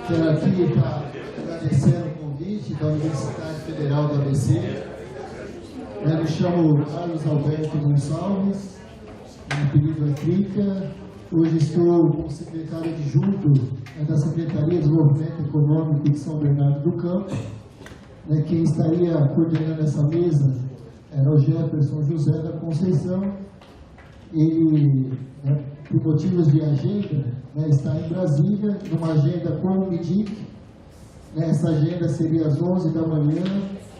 Quero aqui estar agradecendo o convite da Universidade Federal do ABC. Eu me chamo Carlos Alberto Gonçalves, meu apelido é Crica. Hoje estou como secretário adjunto da Secretaria de Desenvolvimento Econômico de São Bernardo do Campo. Quem estaria coordenando essa mesa era o Jefferson José da Conceição. Ele, por motivos de agenda, está em Brasília, numa agenda com o MIDIC. Essa agenda seria às 11 da manhã,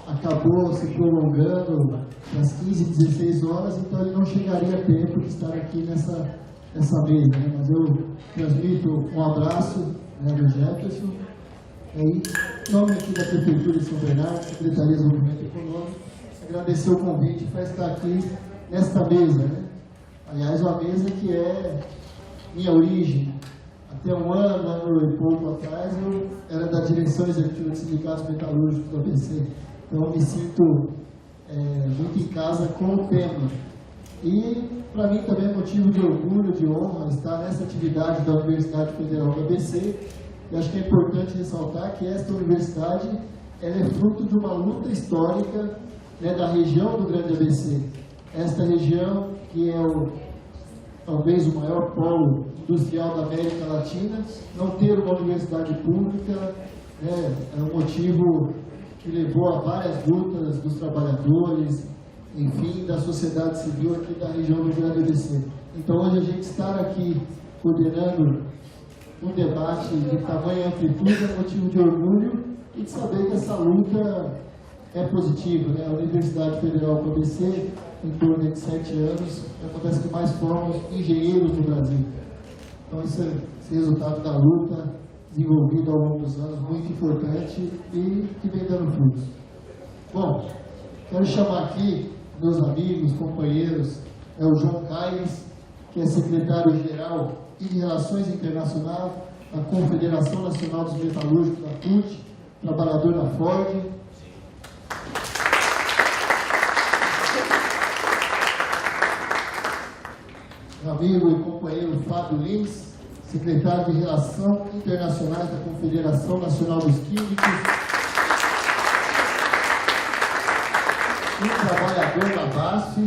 acabou se prolongando às 15, 16 horas, então ele não chegaria a tempo de estar aqui nessa mesa. Mas eu transmito um abraço do Jefferson. Em nome aqui da Prefeitura de São Bernardo, Secretaria de Desenvolvimento Econômico, agradecer o convite para estar aqui nesta mesa. Aliás, uma mesa que é minha origem. Até um ano e pouco atrás, eu era da direção executiva dos sindicatos metalúrgicos do ABC. Então, eu me sinto muito em casa com o tema. E, para mim, também é motivo de orgulho, de honra, estar nessa atividade da Universidade Federal do ABC. Eu acho que é importante ressaltar que esta universidade ela é fruto de uma luta histórica da região do Grande ABC. Esta região, que é talvez o maior polo industrial da América Latina, não ter uma universidade pública é um motivo que levou a várias lutas dos trabalhadores, enfim, da sociedade civil aqui da região do Grande ABC. Então, hoje a gente estar aqui coordenando um debate de tamanha amplitude é motivo de orgulho e de saber que essa luta é positiva. A Universidade Federal do ABC, em torno de 7 anos, é uma das que mais formam engenheiros no Brasil. Então, esse resultado da luta desenvolvido ao longo dos anos, muito importante e que vem dando frutos. Bom, quero chamar aqui meus amigos, companheiros, o João Caires, que é secretário-geral e de Relações Internacionais da Confederação Nacional dos Metalúrgicos, da CUT, trabalhador da Ford. Meu amigo e companheiro Fábio Lins, secretário de Relações Internacionais da Confederação Nacional dos Químicos, e trabalhador da BASF,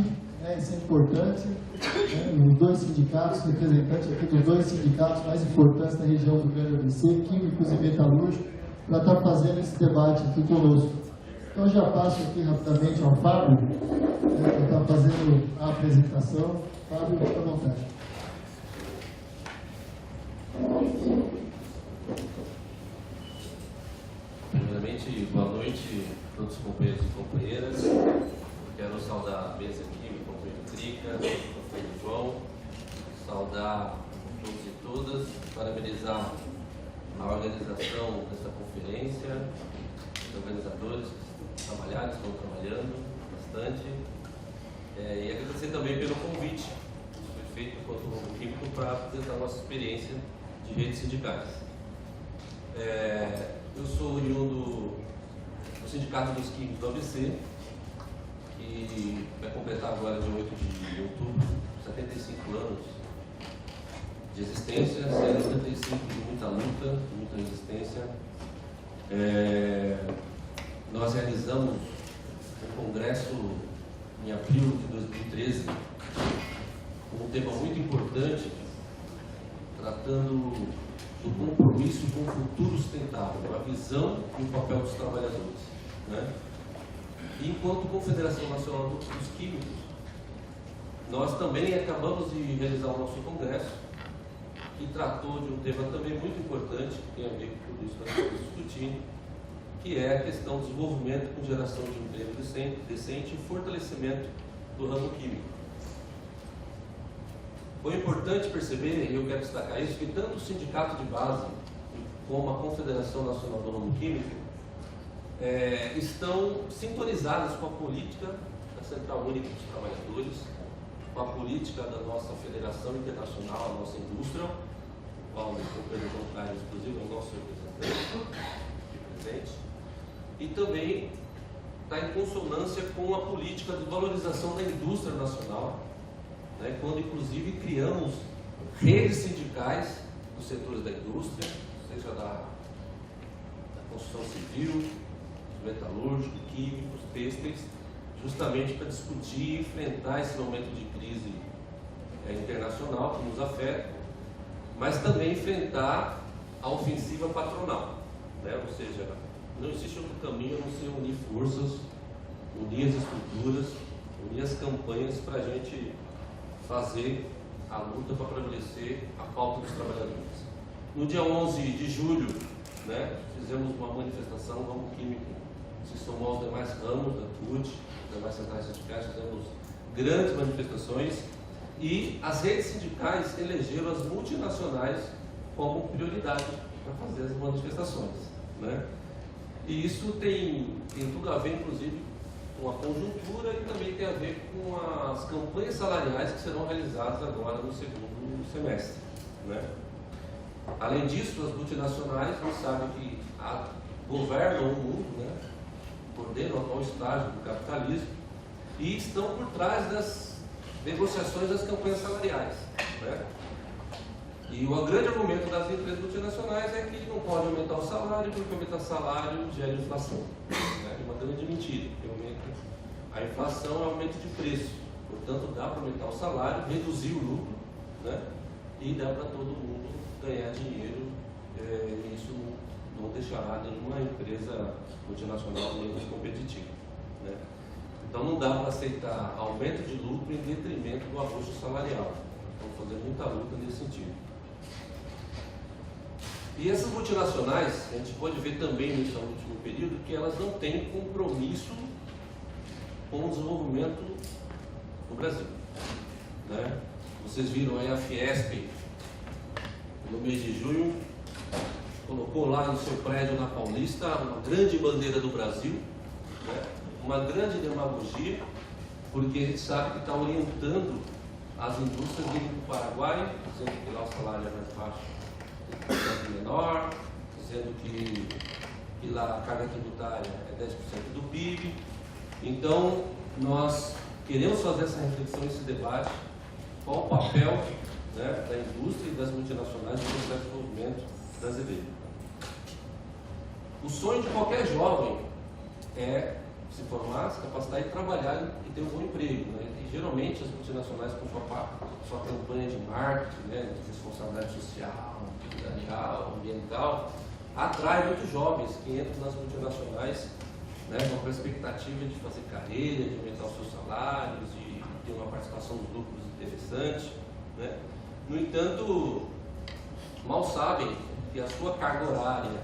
isso é importante, os dois sindicatos, representantes aqui dos dois sindicatos mais importantes da região do Grande ABC, Químicos e Metalúrgicos, para estar fazendo esse debate aqui conosco. Então, já passo aqui rapidamente ao Fábio, que está fazendo a apresentação. Fábio, fica à vontade. Primeiramente, boa noite a todos os companheiros e companheiras. Quero saudar a mesa aqui, meu companheiro Crica, meu companheiro João, saudar todos e todas, parabenizar a organização dessa conferência, os organizadores que estão trabalhando bastante, e agradecer também pelo convite que foi feito enquanto Ramo Químico para apresentar a nossa experiência de redes sindicais. Eu sou oriundo do Sindicato dos Químicos do ABC, que vai completar agora, dia 8 de outubro, 75 anos de existência, sendo 75 de muita luta, de muita resistência. Nós realizamos um congresso em abril de 2013 com um tema muito importante, tratando do compromisso com o futuro sustentável, a visão e o papel dos trabalhadores. E enquanto Confederação Nacional dos Químicos, nós também acabamos de realizar o nosso congresso, que tratou de um tema também muito importante, que tem a ver com tudo isso que nós estamos discutindo, que é a questão do desenvolvimento com geração de emprego decente e fortalecimento do ramo químico. Foi importante perceber, e eu quero destacar isso, que tanto o sindicato de base como a Confederação Nacional do Ramo Químico estão sintonizadas com a política da Central Única dos Trabalhadores, com a política da nossa Federação Internacional, a nossa indústria, o qual o companheiro João Caires, inclusive, é o nosso representante aqui presente, e também está em consonância com a política de valorização da indústria nacional, quando inclusive criamos redes sindicais dos setores da indústria, seja da construção civil, metalúrgico, químicos, têxteis, justamente para discutir e enfrentar esse momento de crise internacional que nos afeta, mas também enfrentar a ofensiva patronal, né? Ou seja, não existe outro caminho a não ser unir forças, unir as estruturas, unir as campanhas para a gente fazer a luta para prevalecer a pauta dos trabalhadores. No dia 11 de julho, né, fizemos uma manifestação, o ramo químico se somou aos demais ramos da TUT, das demais centrais sindicais, fizemos grandes manifestações e as redes sindicais elegeram as multinacionais como prioridade para fazer as manifestações, né? E isso tem tudo a ver, inclusive, com a conjuntura e também tem a ver com as campanhas salariais que serão realizadas agora no segundo semestre, né? Além disso, as multinacionais, você sabe que governam o mundo, né? Coordenam o atual estágio do capitalismo e estão por trás das negociações das campanhas salariais, né? E o grande argumento das empresas multinacionais é que não pode aumentar o salário, porque aumentar o salário gera inflação. É uma grande mentira, porque a inflação é aumento de preço. Portanto, dá para aumentar o salário, reduzir o lucro, né? E dá para todo mundo ganhar dinheiro. E isso não deixará nenhuma empresa multinacional menos competitiva, né? Então, não dá para aceitar aumento de lucro em detrimento do ajuste salarial. Estamos fazendo muita luta nesse sentido. E essas multinacionais, a gente pode ver também nesse último período que elas não têm compromisso com o desenvolvimento no Brasil, né? Vocês viram aí a Fiesp, no mês de junho, colocou lá no seu prédio na Paulista uma grande bandeira do Brasil, né? Uma grande demagogia, porque a gente sabe que está orientando as indústrias de ir para o Paraguai, dizendo que lá o salário é mais baixo, menor, dizendo que lá a carga tributária é 10% do PIB. Então, nós queremos fazer essa reflexão, esse debate, qual o papel, né, da indústria e das multinacionais no processo de desenvolvimento brasileiro. O sonho de qualquer jovem é se formar, se capacitar e trabalhar e ter um bom emprego, né? E geralmente as multinacionais com sua campanha de marketing, né, de responsabilidade social, ambiental, atrai muitos jovens que entram nas multinacionais, né, com a expectativa de fazer carreira, de aumentar os seus salários, de ter uma participação dos lucros interessante, né? No entanto, mal sabem que a sua carga horária,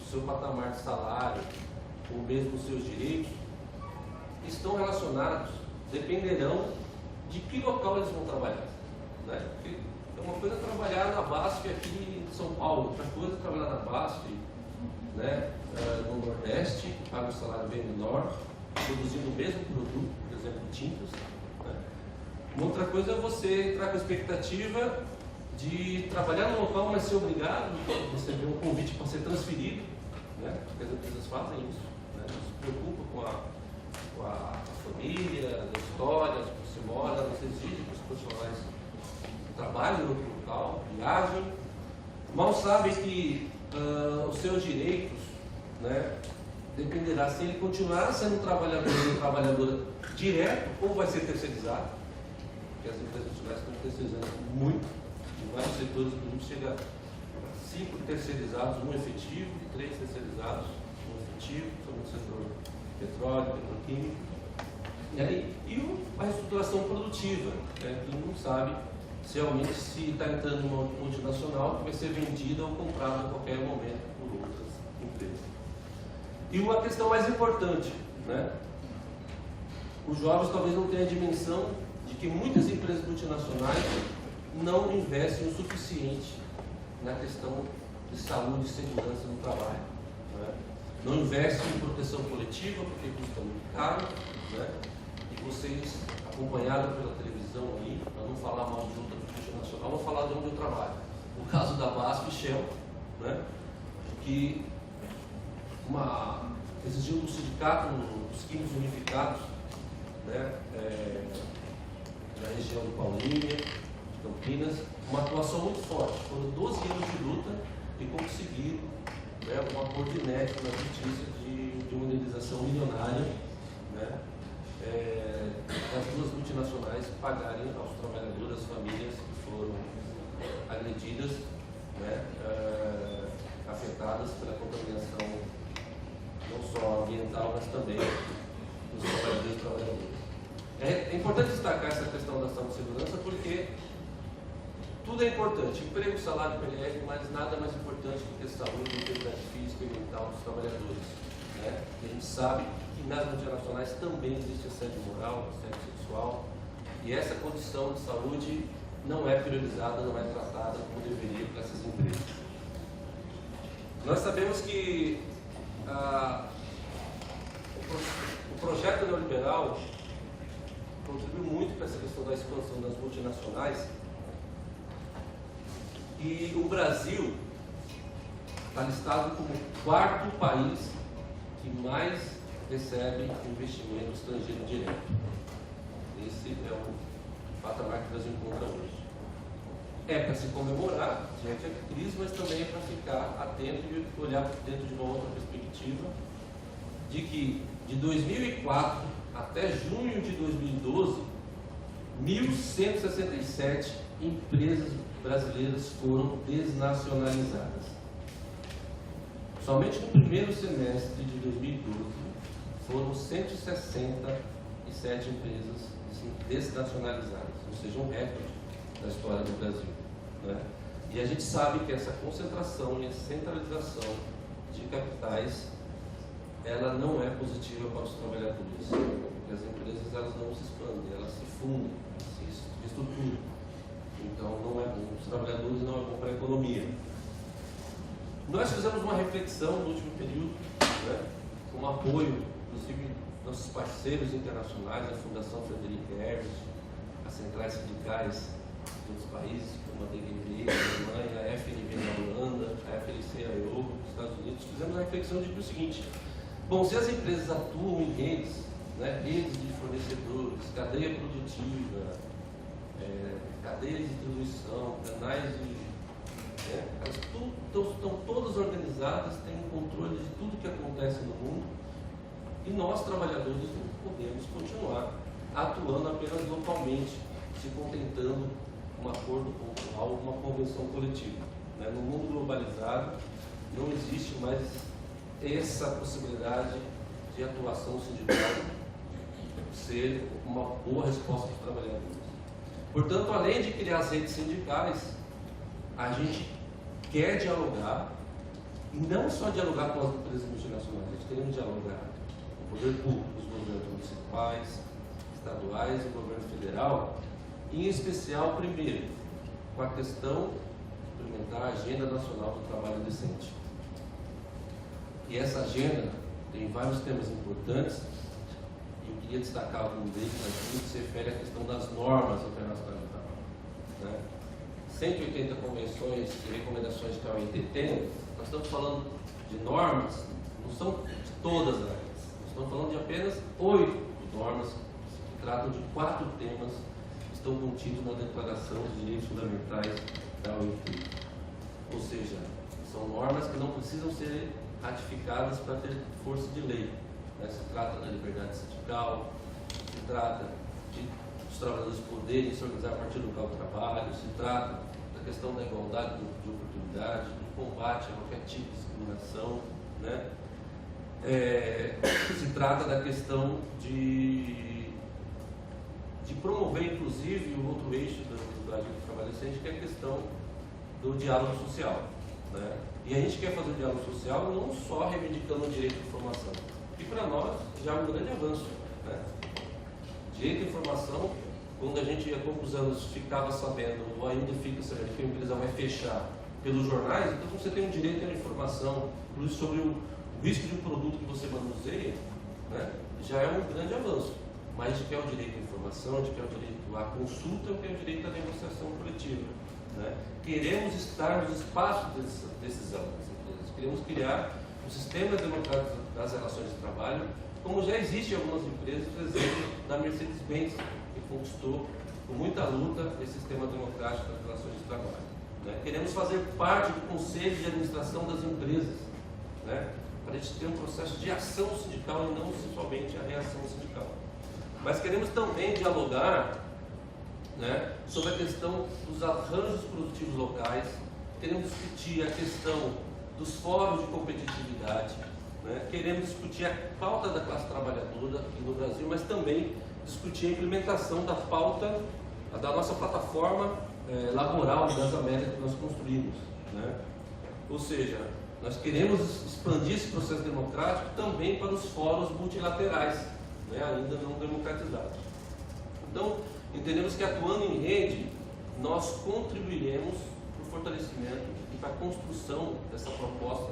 o seu patamar de salário, ou mesmo os seus direitos, estão relacionados, dependerão de que local eles vão trabalhar, né? Porque é uma coisa trabalhar na BASF aqui em São Paulo, outra coisa trabalhar na BASF, né, no Nordeste, paga um salário bem menor, produzindo o mesmo produto, por exemplo, tintas, né? Uma outra coisa é você entrar com a expectativa de trabalhar no local, mas ser obrigado, você vê um convite para ser transferido, né? Porque as empresas fazem isso, né? Não se preocupa com a família, a história, onde você mora, você exige que os profissionais trabalhem no outro local, viajem, mal sabem que os seus direitos, né, dependerá se ele continuar sendo um trabalhador direto ou vai ser terceirizado, porque as empresas multinacionais estão terceirizando muito, em vários setores, por exemplo, chega a 5 terceirizados, um efetivo, e 3 terceirizados, um efetivo, sobre o setor petróleo, petroquímico, e a reestruturação produtiva, né, que não sabe se realmente se está entrando numa multinacional que vai ser vendida ou comprada a qualquer momento por outras empresas. E uma questão mais importante, né? Os jovens talvez não tenham a dimensão de que muitas empresas multinacionais não investem o suficiente na questão de saúde e segurança no trabalho, né? Não investem em proteção coletiva porque custa muito caro, né? E vocês, acompanhados pela televisão aí, para não falar mal de outra multinacional, vou falar de onde eu trabalho. O caso da BASF e Shell, né? Que exigiu do sindicato dos químicos unificados, né, da região do Paulínia, de Campinas, uma atuação muito forte. Foram 12 anos de luta e conseguiram, um acordo inédito na justiça de uma indenização milionária, né, das duas multinacionais pagarem aos trabalhadores, às famílias que foram agredidas, né, afetadas pela contaminação não só ambiental, mas também dos trabalhadores e trabalhadoras. É importante destacar essa questão da saúde e segurança porque tudo é importante, emprego, salário, PLR, mas nada mais importante do que saúde, integridade física e mental dos trabalhadores. Né? E a gente sabe que nas multinacionais também existe assédio moral, assédio sexual, e essa condição de saúde não é priorizada, não é tratada como deveria para essas empresas. Nós sabemos que o projeto neoliberal contribuiu muito para essa questão da expansão das multinacionais. E o Brasil está listado como o quarto país que mais recebe investimento estrangeiro direto. Esse é o patamar que o Brasil encontra hoje. É para se comemorar diante da crise, mas também é para ficar atento e olhar dentro de uma outra perspectiva de que de 2004 até junho de 2012, 1.167 empresas brasileiras foram desnacionalizadas. Somente no primeiro semestre de 2012 foram 167 empresas desnacionalizadas, ou seja, um recorde da história do Brasil. Né? E a gente sabe que essa concentração e a centralização de capitais, ela não é positiva para os trabalhadores, porque as empresas elas não se expandem, elas se fundem, se estruturam. Então não é bom para os trabalhadores, não é bom para a economia. Nós fizemos uma reflexão no último período, né, com apoio, inclusive, nossos parceiros internacionais, a Fundação Frederic Ebert, as centrais sindicais de outros países, como a DGB na Alemanha, a FNV na Holanda, a FLC na Europa, nos Estados Unidos. Fizemos uma reflexão de que o seguinte: bom, se as empresas atuam em redes, né, redes de fornecedores, cadeia produtiva, cadeias de distribuição, canais de... elas estão todas organizadas, têm um controle de tudo que acontece no mundo, e nós, trabalhadores, não podemos continuar atuando apenas localmente, se contentando com um acordo pontual, uma convenção coletiva. Né? No mundo globalizado, não existe mais essa possibilidade de atuação sindical ser uma boa resposta dos trabalhadores. Portanto, além de criar as redes sindicais, a gente quer dialogar, e não só dialogar com as empresas multinacionais, a gente queremos dialogar com o poder público, os governos municipais, estaduais e o governo federal, em especial, primeiro, com a questão de implementar a Agenda Nacional do Trabalho Decente. E essa agenda tem vários temas importantes, e eu queria destacar algum deles, mas tudo se refere à questão das normas internacionais do trabalho. Né? 180 convenções e recomendações que a OIT tem, nós estamos falando de normas, não são de todas as áreas, nós estamos falando de apenas 8 normas que tratam de 4 temas que estão contidos na Declaração de Direitos Fundamentais da OIT. Ou seja, são normas que não precisam ser ratificadas para ter força de lei. Né? Se trata da liberdade sindical, se trata de os trabalhadores poderem se organizar a partir do local do trabalho, se trata da questão da igualdade de oportunidade, do combate a qualquer tipo de discriminação, né? Se trata da questão de promover, inclusive, o outro eixo do Agenda do Trabalho Decente, que é a questão do diálogo social. Né? E a gente quer fazer o diálogo social não só reivindicando o direito à informação, que para nós já é um grande avanço. Né? Direito à informação, quando a gente há poucos anos ficava sabendo, ou ainda fica sabendo que a empresa vai fechar pelos jornais, então você tem um direito à informação, inclusive sobre o risco de um produto que você manuseia, né? Já é um grande avanço. Mas a gente quer o direito à informação, a gente quer o direito à consulta, quer o direito à negociação coletiva. Né? Queremos estar nos espaços de decisão das empresas, queremos criar um sistema democrático das relações de trabalho, como já existe em algumas empresas, por exemplo, da Mercedes-Benz, que conquistou com muita luta esse sistema democrático das relações de trabalho. Né? Queremos fazer parte do conselho de administração das empresas, né? Para a gente ter um processo de ação sindical e não somente a reação sindical. Mas queremos também dialogar, né, sobre a questão dos arranjos produtivos locais, queremos discutir a questão dos fóruns de competitividade, né? Queremos discutir a pauta da classe trabalhadora aqui no Brasil, mas também discutir a implementação da pauta da nossa plataforma laboral das Américas que nós construímos, né? Ou seja, nós queremos expandir esse processo democrático também para os fóruns multilaterais, né, ainda não democratizados. Então, entendemos que atuando em rede, nós contribuiremos para o fortalecimento e para a construção dessa proposta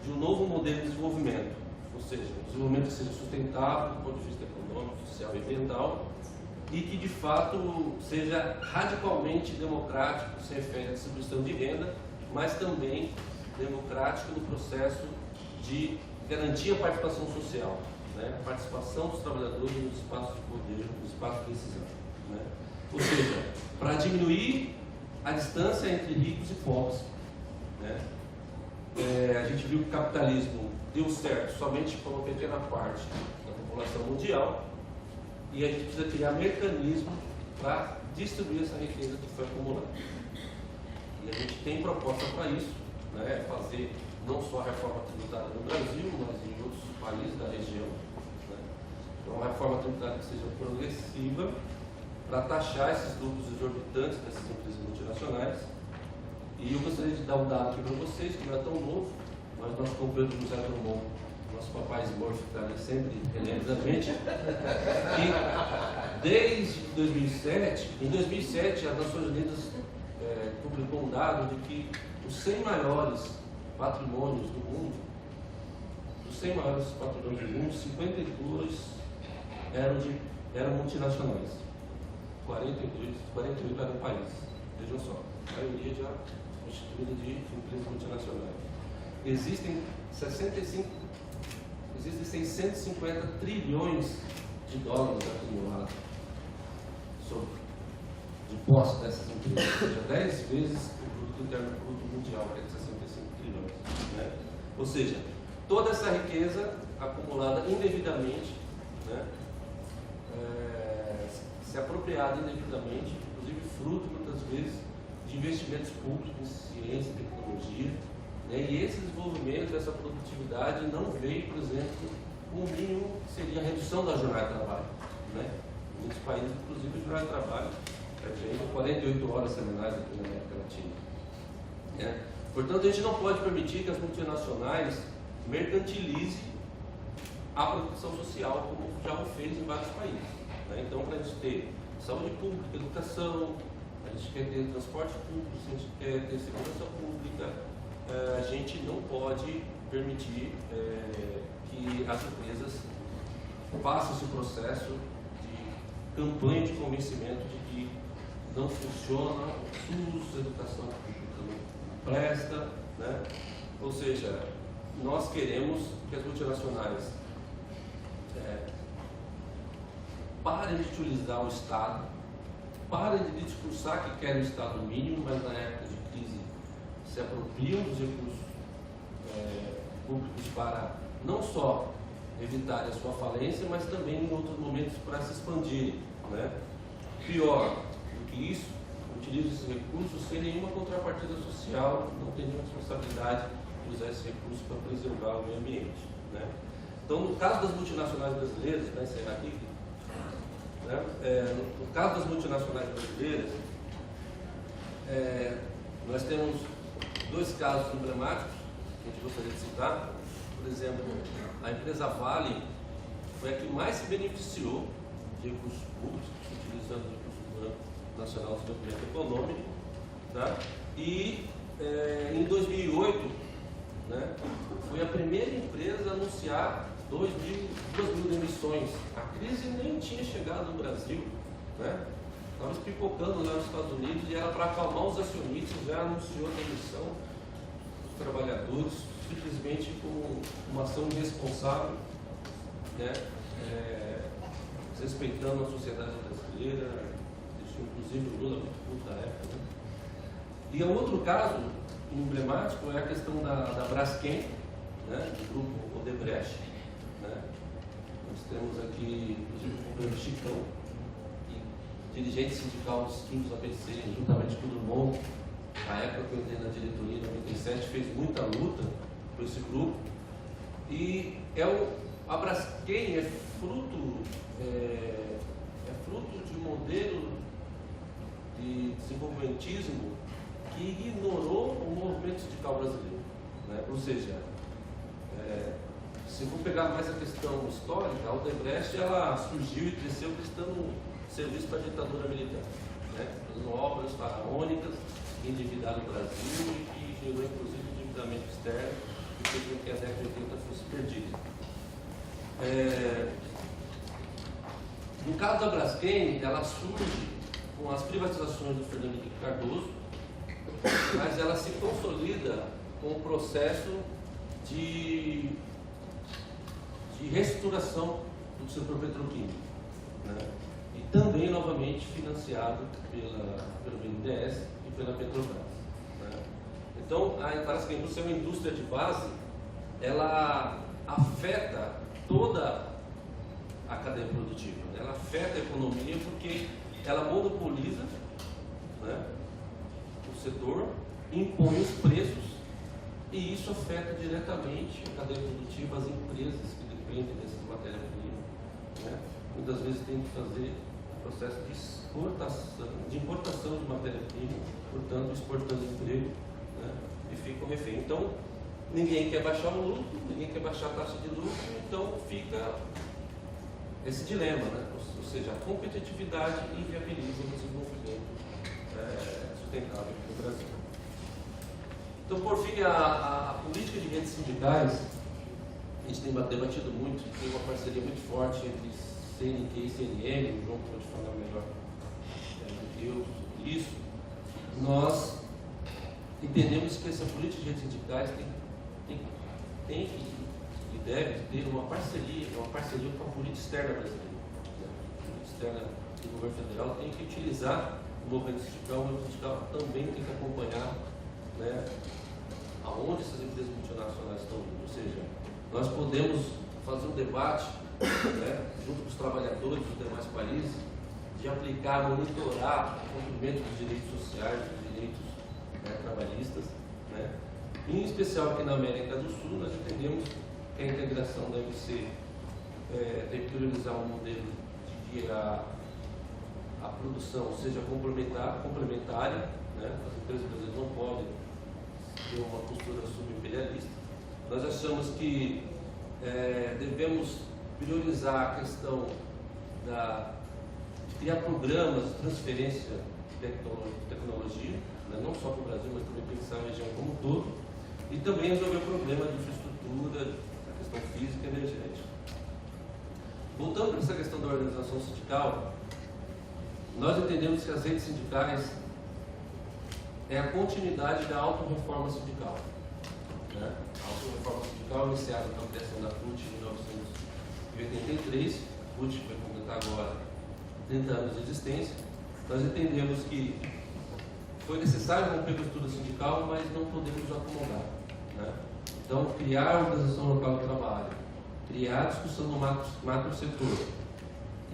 de um novo modelo de desenvolvimento, ou seja, um desenvolvimento que seja sustentável do ponto de vista econômico, social e ambiental, e que de fato seja radicalmente democrático, se refere à distribuição de renda, mas também democrático no processo de garantir a participação social, né? A participação dos trabalhadores nos espaços de poder, nos espaços de decisão, né? Ou seja, para diminuir a distância entre ricos e pobres, né? A gente viu que o capitalismo deu certo somente para uma pequena parte da população mundial e a gente precisa criar mecanismos para distribuir essa riqueza que foi acumulada. E a gente tem proposta para isso, né? Fazer não só a reforma tributária no Brasil, mas em outros países da região, né? Então, uma reforma tributária que seja progressiva para taxar esses lucros exorbitantes dessas empresas multinacionais. E eu gostaria de dar um dado aqui para vocês, que não é tão novo, mas nosso companheiro José Drummond, nosso papai Smurf, que está ali sempre relembra da gente, que desde 2007, em 2007 as Nações Unidas publicou um dado de que os 100 maiores patrimônios do mundo, dos 100 maiores patrimônios do mundo, 52 eram multinacionais, 48 eram países. Vejam só, a maioria já constituída de empresas multinacionais. Existem 650 trilhões de dólares acumulados de posse dessas empresas, ou seja, 10 vezes o produto interno bruto mundial, que é de 65 trilhões. Né? Ou seja, toda essa riqueza acumulada indevidamente, né, se apropriada indevidamente, inclusive fruto, muitas vezes, de investimentos públicos em ciência e tecnologia, né? E esse desenvolvimento, essa produtividade não veio, por exemplo, com o mínimo que seria a redução da jornada de trabalho. Né? Em muitos países, inclusive, a jornada de trabalho é 48 horas semanais aqui na América Latina. Né? Portanto, a gente não pode permitir que as multinacionais mercantilizem a proteção social, como já o fez em vários países. Né? Então, para a gente ter saúde pública, educação, a gente quer ter transporte público, a gente quer ter segurança pública, a gente não pode permitir que as empresas passem esse processo de campanha de convencimento de que não funciona, o SUS, a educação pública não presta, né? Ou seja, nós queremos que as multinacionais parem de utilizar o Estado, parem de discursar que querem o Estado mínimo, mas na época de crise se apropriam dos recursos públicos para não só evitar a sua falência, mas também em outros momentos para se expandirem. Né? Pior do que isso, utilizam esses recursos sem nenhuma contrapartida social, não tem nenhuma responsabilidade de usar esses recursos para preservar o meio ambiente. Né? Então, no caso das multinacionais brasileiras, para encerrar aqui, né? No caso das multinacionais brasileiras, nós temos dois casos emblemáticos que a gente gostaria de citar. Por exemplo, a empresa Vale foi a que mais se beneficiou de recursos públicos, utilizando o recurso do Banco Nacional de Desenvolvimento Econômico. Tá? E em 2008, né, foi a primeira empresa a anunciar 2 mil demissões. A crise nem tinha chegado no Brasil, né? Estava pipocando lá nos Estados Unidos e era para acalmar os acionistas, já anunciou a demissão dos trabalhadores, simplesmente como uma ação irresponsável, né? Desrespeitando a sociedade brasileira, deixou inclusive o Lula muito puto da época. Né? E o outro caso emblemático é a questão da Braskem, né, do grupo Odebrecht. Né? Nós temos aqui, inclusive, o companheiro Chicão, dirigente sindical dos químicos ABC, juntamente com o Drummond. Na época que eu entrei na diretoria, em 97, fez muita luta por esse grupo. E a Braskem é fruto de um modelo de desenvolvimentismo que ignorou o movimento sindical brasileiro. Né? Ou seja, se for pegar mais a questão histórica, a Odebrecht ela surgiu e cresceu prestando serviço para a ditadura militar, né? Fazendo obras faraônicas, endividando o Brasil e que gerou inclusive endividamento externo e fez com que a década de 80 fosse perdida. No caso da Braskem, ela surge com as privatizações do Fernando Henrique Cardoso, mas ela se consolida com o processo de reestruturação do setor petroquímico, né? E também, novamente, financiado pelo BNDES e pela Petrobras. Né? Então, parece que a indústria é uma indústria de base, ela afeta toda a cadeia produtiva, né? Ela afeta a economia porque ela monopoliza, né, o setor, impõe os preços e isso afeta diretamente a cadeia produtiva, as empresas que dependem dessas matérias-primas. Né? Muitas vezes tem que fazer processo de importação de matéria-prima, portanto exportando emprego, né? E ficam refém. Então, ninguém quer baixar o lucro, ninguém quer baixar a taxa de lucro, então fica esse dilema, né? Ou seja, a competitividade inviabiliza o desenvolvimento sustentável no Brasil. Então, por fim, a política de redes sindicais, a gente tem debatido muito, tem uma parceria muito forte entre CNQ e CNM, o João pode falar melhor do que eu sobre isso. Nós entendemos que essa política de redes sindicais tem e deve ter uma parceria com a política externa brasileira. A política externa do governo federal tem que utilizar o movimento sindical também tem que acompanhar, né, aonde essas empresas multinacionais estão indo. Ou seja, nós podemos fazer um debate, né, junto com os trabalhadores dos demais países, de aplicar, monitorar o cumprimento dos direitos sociais, dos direitos, né, trabalhistas. Né? Em especial aqui na América do Sul, nós entendemos que a integração deve ser, tem que priorizar um modelo de que a produção seja complementária, né? As empresas brasileiras não podem ter uma postura subimperialista. Nós achamos que devemos priorizar a questão de criar programas de transferência de tecnologia, né? Não só para o Brasil, mas também pensar na região como um todo, e também resolver o problema de infraestrutura, a questão física e energética. Voltando para essa questão da organização sindical, nós entendemos que as redes sindicais é a continuidade da autorreforma sindical. Né? A autorreforma sindical iniciada com a criação da CUT em 1983, a CUT vai completar agora 30 anos de existência. Nós entendemos que foi necessário romper com a estrutura sindical, mas não podemos nos acomodar. Né? Então, criar a organização local do trabalho, criar a discussão no macro setor,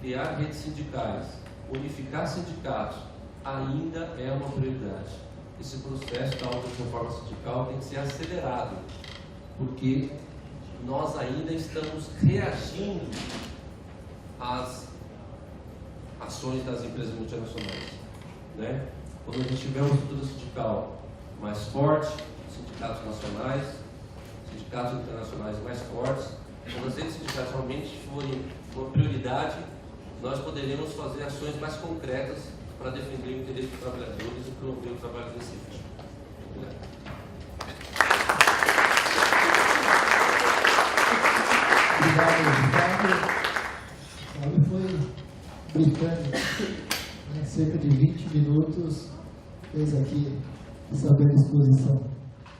criar redes sindicais, unificar sindicatos, ainda é uma prioridade. Esse processo da autorreforma sindical tem que ser acelerado, porque nós ainda estamos reagindo às ações das empresas multinacionais. Né? Quando a gente tiver uma estrutura sindical mais forte, sindicatos nacionais, sindicatos internacionais mais fortes, quando as redes sindicais realmente forem uma prioridade, nós poderemos fazer ações mais concretas para defender o interesse dos trabalhadores e promover o trabalho decente. Obrigado, Ricardo. O foi britânico, em cerca de 20 minutos, fez aqui essa bela exposição.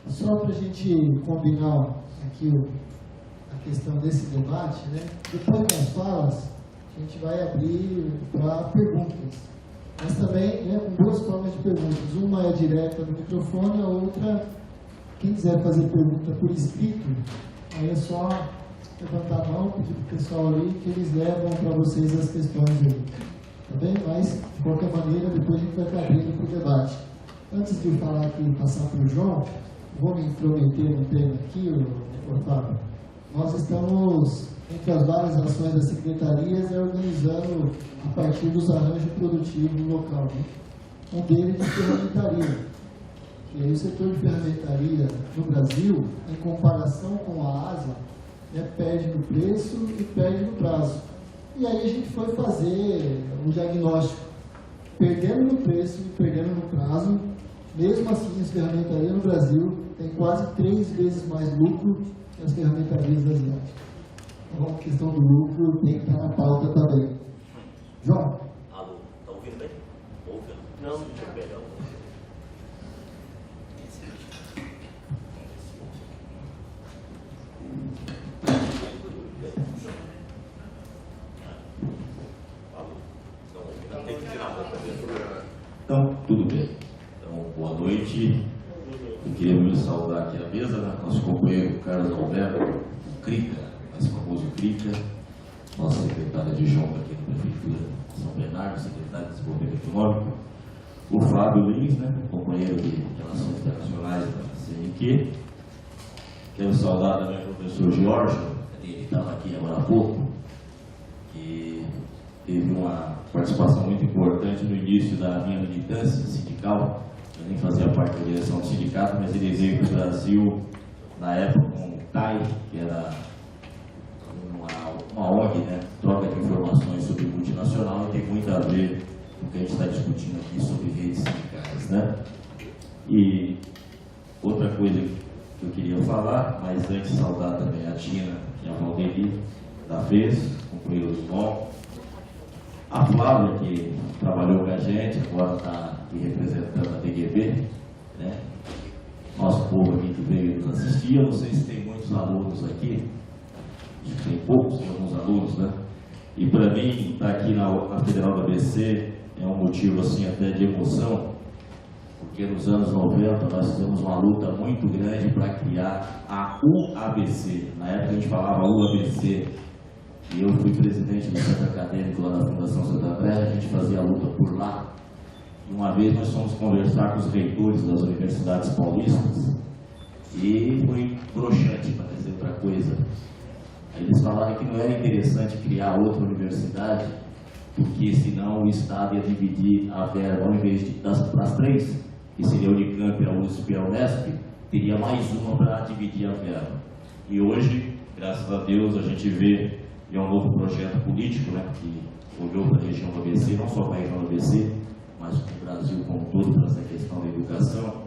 Só para a gente combinar aqui a questão desse debate, né? Depois das falas, a gente vai abrir para perguntas. Mas também, né, com duas formas de perguntas. Uma é direta no microfone, a outra, quem quiser fazer pergunta por escrito, Aí é só levantar a mão, pedir para o pessoal ali que eles levam para vocês as questões aí. Tá bem? Mas, de qualquer maneira, depois a gente vai estar abrindo para o debate. Antes de falar aqui, passar para o João, vou me intrometer no tema aqui, Fábio. Nós estamos, entre as várias ações das secretarias, organizando a partir dos arranjos produtivos local. Né? Um deles de ferramentaria. E aí o setor de ferramentaria no Brasil, em comparação com a Ásia, perde no preço e perde no prazo. E aí a gente foi fazer um diagnóstico, perdendo no preço e perdendo no prazo. Mesmo assim, as ferramentarias no Brasil têm quase 3 vezes mais lucro que as ferramentarias asiáticas. Então, a questão do lucro tem que estar na pauta também. João? Alô, está ouvindo bem? Ouvindo? Não, deixa eu pegar o... Então, tudo bem. Então, boa noite. Eu queria muito saudar aqui a mesa, né? Nosso companheiro Carlos Alberto, o Crica, mais famoso Crica, nosso secretário adjunto aqui na Prefeitura de São Bernardo, secretário de Desenvolvimento Econômico, o Fábio Lins, né? Companheiro de Relações Internacionais da CNQ. Quero saudar também o professor Jorge, ele estava aqui agora há pouco, que teve uma participação muito importante no início da minha militância sindical. Eu nem fazia parte da direção do sindicato, mas ele veio para o Brasil na época com o TAI, que era uma ONG, né? Troca de informações sobre multinacional, e tem muito a ver com o que a gente está discutindo aqui sobre redes sindicais, né? E outra coisa que eu queria falar, mas antes saudar também a Tina e a Valdeli da FES, companheiro do MOL, a Flávia, que trabalhou com a gente, agora está aqui representando a DGB, né? Nosso povo aqui que veio nos assistir. Eu não sei se tem muitos alunos aqui, acho que tem poucos, tem alguns alunos, né? E para mim, estar aqui na Federal do ABC é um motivo assim até de emoção, porque nos anos 90 nós fizemos uma luta muito grande para criar a UABC. Na época a gente falava UABC, e eu fui presidente do centro acadêmico lá da Fundação Santo André. A gente fazia a luta por lá. E uma vez nós fomos conversar com os reitores das universidades paulistas, e foi broxante, para dizer outra coisa. Eles falaram que não era interessante criar outra universidade, porque senão o Estado ia dividir a verba, ao invés das 3, que seria a Unicamp, a USP e a Unesp, teria mais uma para dividir a verba. E hoje, graças a Deus, a gente vê que é um novo projeto político, né, que olhou para a região do ABC, não só para a região do ABC, mas para o Brasil como um todo, para essa questão da educação.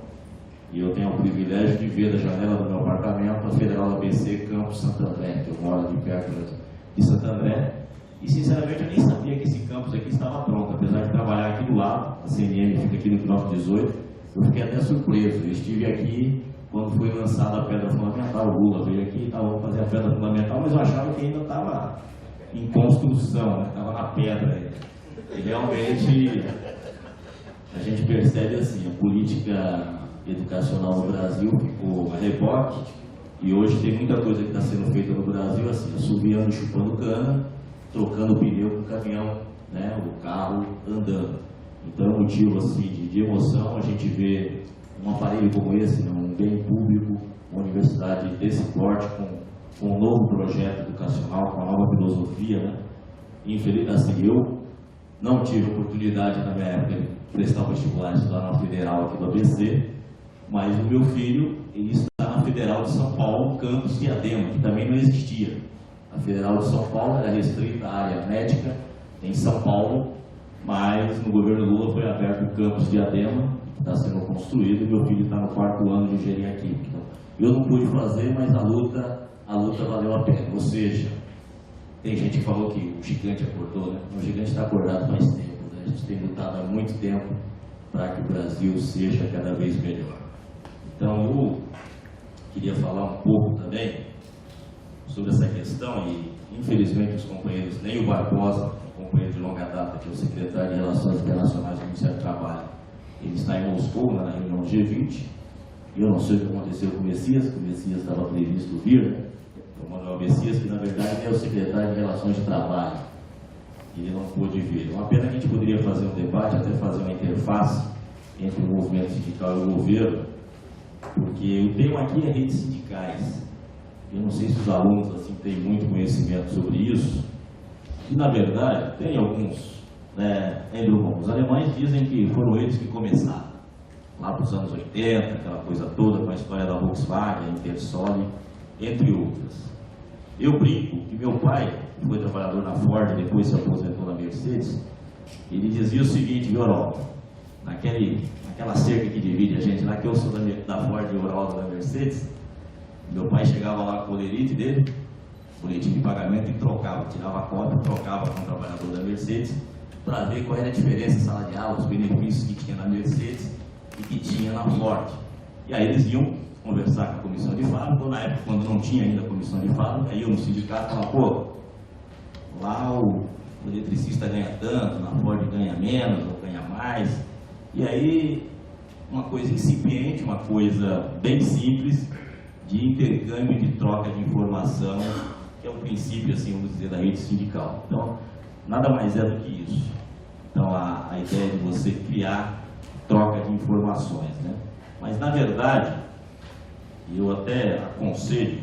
E eu tenho o privilégio de ver da janela do meu apartamento a Federal do ABC Campus Santo André, que eu moro ali perto de Santo André. E sinceramente eu nem sabia que esse campus aqui estava pronto, apesar de trabalhar aqui do lado. A CNN fica aqui no quilômetro 18, eu fiquei até surpreso. Eu estive aqui quando foi lançada a pedra fundamental, o Lula veio aqui e estava fazendo a pedra fundamental, mas eu achava que ainda estava em construção, né? Estava na pedra ainda. E realmente a gente percebe assim, a política educacional no Brasil ficou a reboque, e hoje tem muita coisa que está sendo feita no Brasil, assim, assoviando, chupando cana, trocando pneu com o caminhão, né, o carro andando. Então é um motivo assim, de emoção a gente vê um aparelho como esse, né, um bem público, uma universidade desse porte, com um novo projeto educacional, com uma nova filosofia, né? Infelizmente, assim, eu não tive oportunidade na minha época de prestar o vestibular de estudar na Federal aqui do ABC, mas o meu filho, ele está na Federal de São Paulo, campus Diadema, que também não existia. A Federal de São Paulo era restrita à área médica em São Paulo, mas no governo Lula foi aberto o campus Diadema, que está sendo construído, e meu filho está no 4º ano de engenharia química. Então, eu não pude fazer, mas a luta valeu a pena. Ou seja, tem gente que falou que o gigante acordou, né? O gigante está acordado faz tempo, né? A gente tem lutado há muito tempo para que o Brasil seja cada vez melhor. Então, eu queria falar um pouco também sobre essa questão, e infelizmente os companheiros, nem o Barbosa, o companheiro de longa data, que é o secretário de Relações Internacionais do Ministério do Trabalho, ele está em Moscou, na reunião G20, e eu não sei o que aconteceu com o Messias estava previsto vir, o Manuel Messias, que na verdade é o secretário de Relações de Trabalho. Ele não pôde vir. Uma pena que a gente poderia fazer um debate, até fazer uma interface entre o movimento sindical e o governo, porque o tema aqui é redes sindicais. Eu não sei se os alunos assim, têm muito conhecimento sobre isso. E, na verdade, tem alguns, né, os alemães dizem que foram eles que começaram, lá para os anos 80, aquela coisa toda, com a história da Volkswagen, Intersole, entre outras. Eu brinco que meu pai, que foi trabalhador na Ford, depois se aposentou na Mercedes, ele dizia o seguinte, Europa, naquela cerca que divide a gente lá, que eu sou da Ford e o Europa da Mercedes, meu pai chegava lá com o olerite dele, boletim de pagamento, e trocava, tirava a cópia, trocava com o trabalhador da Mercedes, para ver qual era a diferença salarial, os benefícios que tinha na Mercedes e que tinha na Ford. E aí eles iam conversar com a comissão de fábrica, ou na época, quando não tinha ainda a comissão de fábrica, aí iam no sindicato e falavam, pô, lá o eletricista ganha tanto, na Ford ganha menos ou ganha mais. E aí, uma coisa incipiente, uma coisa bem simples, de intercâmbio e de troca de informação, que é o princípio, assim, vamos dizer, da rede sindical. Então, nada mais é do que isso. Então, a ideia de você criar troca de informações, né? Mas, na verdade, eu até aconselho,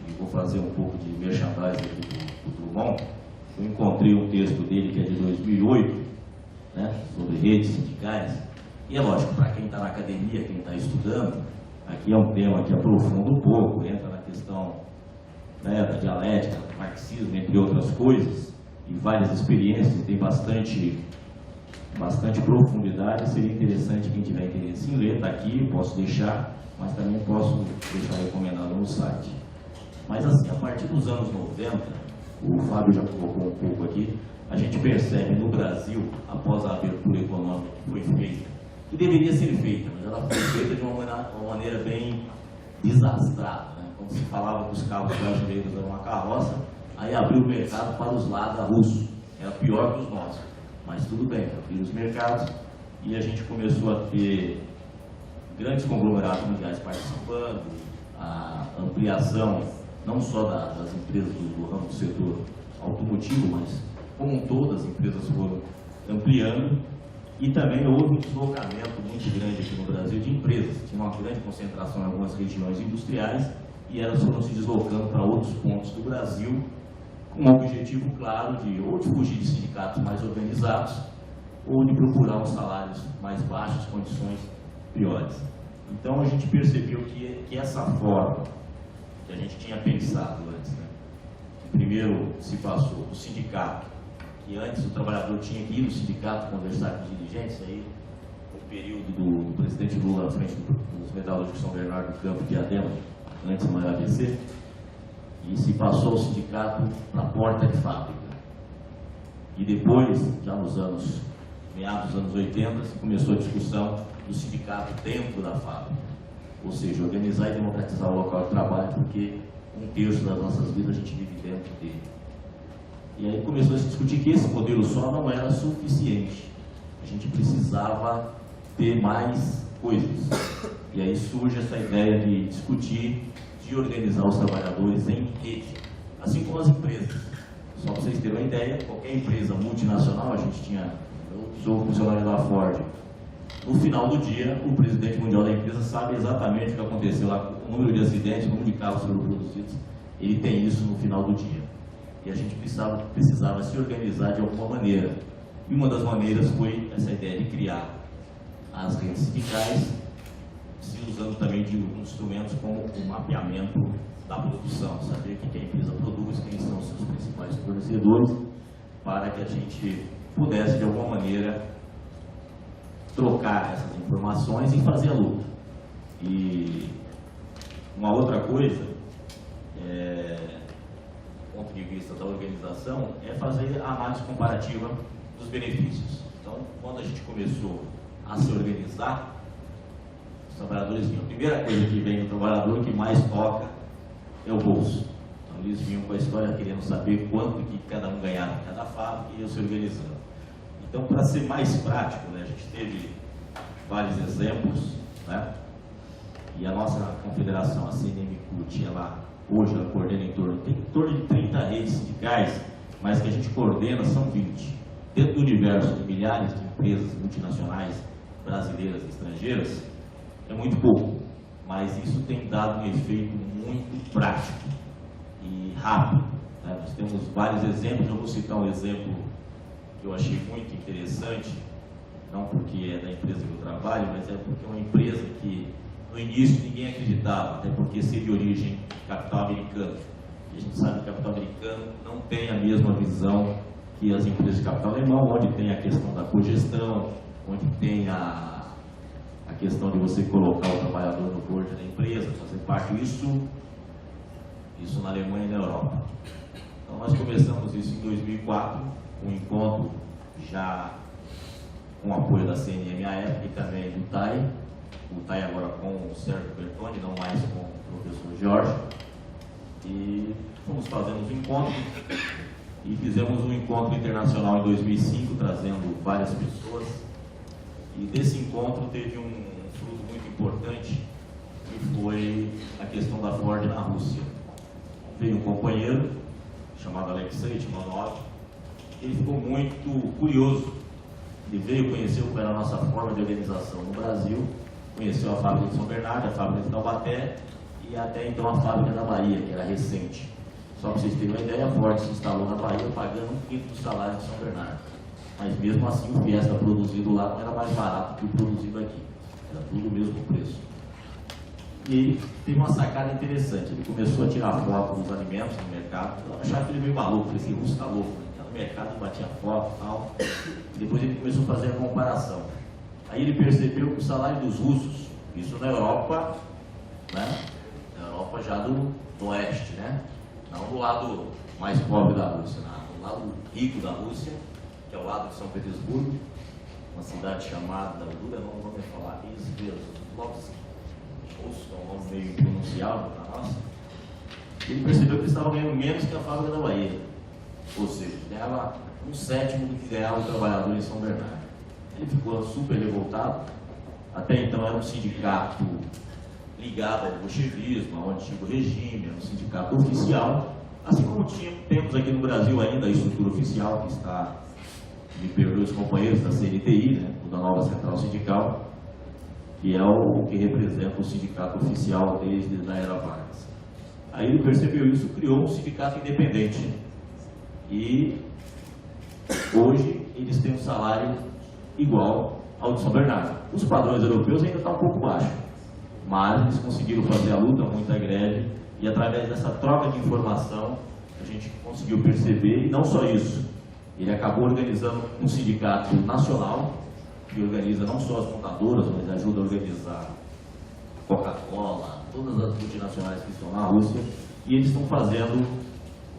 e vou fazer um pouco de merchandising aqui do Drummond, eu encontrei um texto dele que é de 2008, né, sobre redes sindicais, e é lógico, para quem está na academia, quem está estudando, aqui é um tema que aprofunda um pouco, entra na questão, né, da dialética, do marxismo, entre outras coisas, e várias experiências, tem bastante profundidade. Seria interessante quem tiver interesse em ler, está aqui, posso deixar, mas também posso deixar recomendado no site. Mas assim, a partir dos anos 90, o Fábio já colocou um pouco aqui, a gente percebe no Brasil, após a abertura econômica que foi feita, que deveria ser feita, mas ela foi feita de uma maneira bem desastrada, né? Quando se falava que os carros brasileiros eram uma carroça, aí abriu o mercado para os lados russos, era pior que os nossos, mas tudo bem, abriu os mercados e a gente começou a ter grandes conglomerados mundiais participando, a ampliação não só das empresas do ramo do setor automotivo, mas como um todo as empresas foram ampliando, e também houve um deslocamento muito grande aqui no Brasil de empresas. Tinha uma grande concentração em algumas regiões industriais e elas foram se deslocando para outros pontos do Brasil com um objetivo claro de ou de fugir de sindicatos mais organizados ou de procurar uns salários mais baixos, condições piores. Então a gente percebeu que essa forma que a gente tinha pensado antes, né? Primeiro se passou do sindicato, que antes o trabalhador tinha que ir no sindicato conversar com os dirigentes, aí o período do presidente Lula à frente dos metalúrgicos São Bernardo do Campo, Diadema, antes do ABC, e se passou o sindicato na porta de fábrica. E depois, já nos meados dos anos 80, se começou a discussão do sindicato dentro da fábrica, ou seja, organizar e democratizar o local de trabalho, porque 1/3 das nossas vidas a gente vive dentro dele. E aí começou a se discutir que esse modelo só não era suficiente, a gente precisava ter mais coisas. E aí surge essa ideia de discutir, de organizar os trabalhadores em rede, assim como as empresas. Só para vocês terem uma ideia, qualquer empresa multinacional, a gente tinha, eu sou funcionário da Ford, no final do dia, o presidente mundial da empresa sabe exatamente o que aconteceu lá, o número de acidentes, o número de carros foram produzidos, ele tem isso no final do dia. E a gente precisava se organizar de alguma maneira. E uma das maneiras foi essa ideia de criar as redes sindicais, se usando também de instrumentos como o mapeamento da produção, saber o que a empresa produz, quem são os seus principais fornecedores, para que a gente pudesse, de alguma maneira, trocar essas informações e fazer a luta. E uma outra coisa, do ponto de vista da organização, é fazer a análise comparativa dos benefícios. Então, quando a gente começou a se organizar, os trabalhadores vinham. A primeira coisa que vem do trabalhador que mais toca é o bolso. Então, eles vinham com a história querendo saber quanto que cada um ganhava em cada fábrica e iam se organizando. Então, para ser mais prático, né, a gente teve vários exemplos, né? E a nossa confederação, a CNMCUT, ela hoje ela coordena em torno de 30 redes sindicais, mas que a gente coordena são 20. Dentro do universo de milhares de empresas multinacionais brasileiras e estrangeiras, é muito pouco, mas isso tem dado um efeito muito prático e rápido, né? Nós temos vários exemplos. Eu vou citar um exemplo que eu achei muito interessante, não porque é da empresa que eu trabalho, mas é porque é uma empresa que no início ninguém acreditava, até porque seria de origem capital americano. E a gente sabe que o capital americano não tem a mesma visão que as empresas de capital alemão, onde tem a questão da cogestão, onde tem a questão de você colocar o trabalhador no board da empresa, fazer parte disso na Alemanha e na Europa. Então nós começamos isso em 2004, um encontro já com o apoio da CNM à época e também do TAI, o TAI agora com o Sérgio Bertoni, não mais com o professor Jorge, e fomos fazendo os encontros e fizemos um encontro internacional em 2005, trazendo várias pessoas, e desse encontro teve um fruto muito importante, que foi a questão da Ford na Rússia. Veio um companheiro chamado Alexei Timanov, ele ficou muito curioso, ele veio conhecer como era a nossa forma de organização no Brasil, conheceu a fábrica de São Bernardo, a fábrica de Taubaté e até então a fábrica da Bahia, que era recente. Só para vocês terem uma ideia, a Ford se instalou na Bahia pagando um quinto do salário de São Bernardo. Mas mesmo assim o Fiesta produzido lá não era mais barato que o produzido aqui, era tudo o mesmo preço. E ele teve uma sacada interessante, ele começou a tirar foto dos alimentos no mercado. Eu achava que ele meio maluco, falei, esse russo está louco, né? No mercado batia foto e tal. Depois ele começou a fazer a comparação. Aí ele percebeu que o salário dos russos, isso na Europa, né? Na Europa já do oeste, né? Não do lado mais pobre da Rússia, não, do lado rico da Rússia, que é o lado de São Petersburgo, uma cidade chamada, não vou falar, Sverdlovsk, que é um nome meio impronunciável para nós. Ele percebeu que eles estavam ganhando menos que a fábrica da Bahia, ou seja, ganhava 1/7 do que ganhava o trabalhador em São Bernardo. Ele ficou super revoltado. Até então era um sindicato ligado ao bolchevismo, ao antigo regime, era um sindicato oficial, assim como temos aqui no Brasil ainda a estrutura oficial, que está, me perdoe os companheiros da CNTI, né, da nova central sindical, que é o que representa o sindicato oficial desde a era Vargas. Aí ele percebeu isso, criou um sindicato independente. E hoje eles têm um salário igual ao de São Bernardo. Os padrões europeus ainda estão um pouco baixos, mas eles conseguiram fazer a luta, muita greve, e através dessa troca de informação a gente conseguiu perceber, e não só isso, ele acabou organizando um sindicato nacional, que organiza não só as montadoras, mas ajuda a organizar Coca-Cola, todas as multinacionais que estão na Rússia, e eles estão fazendo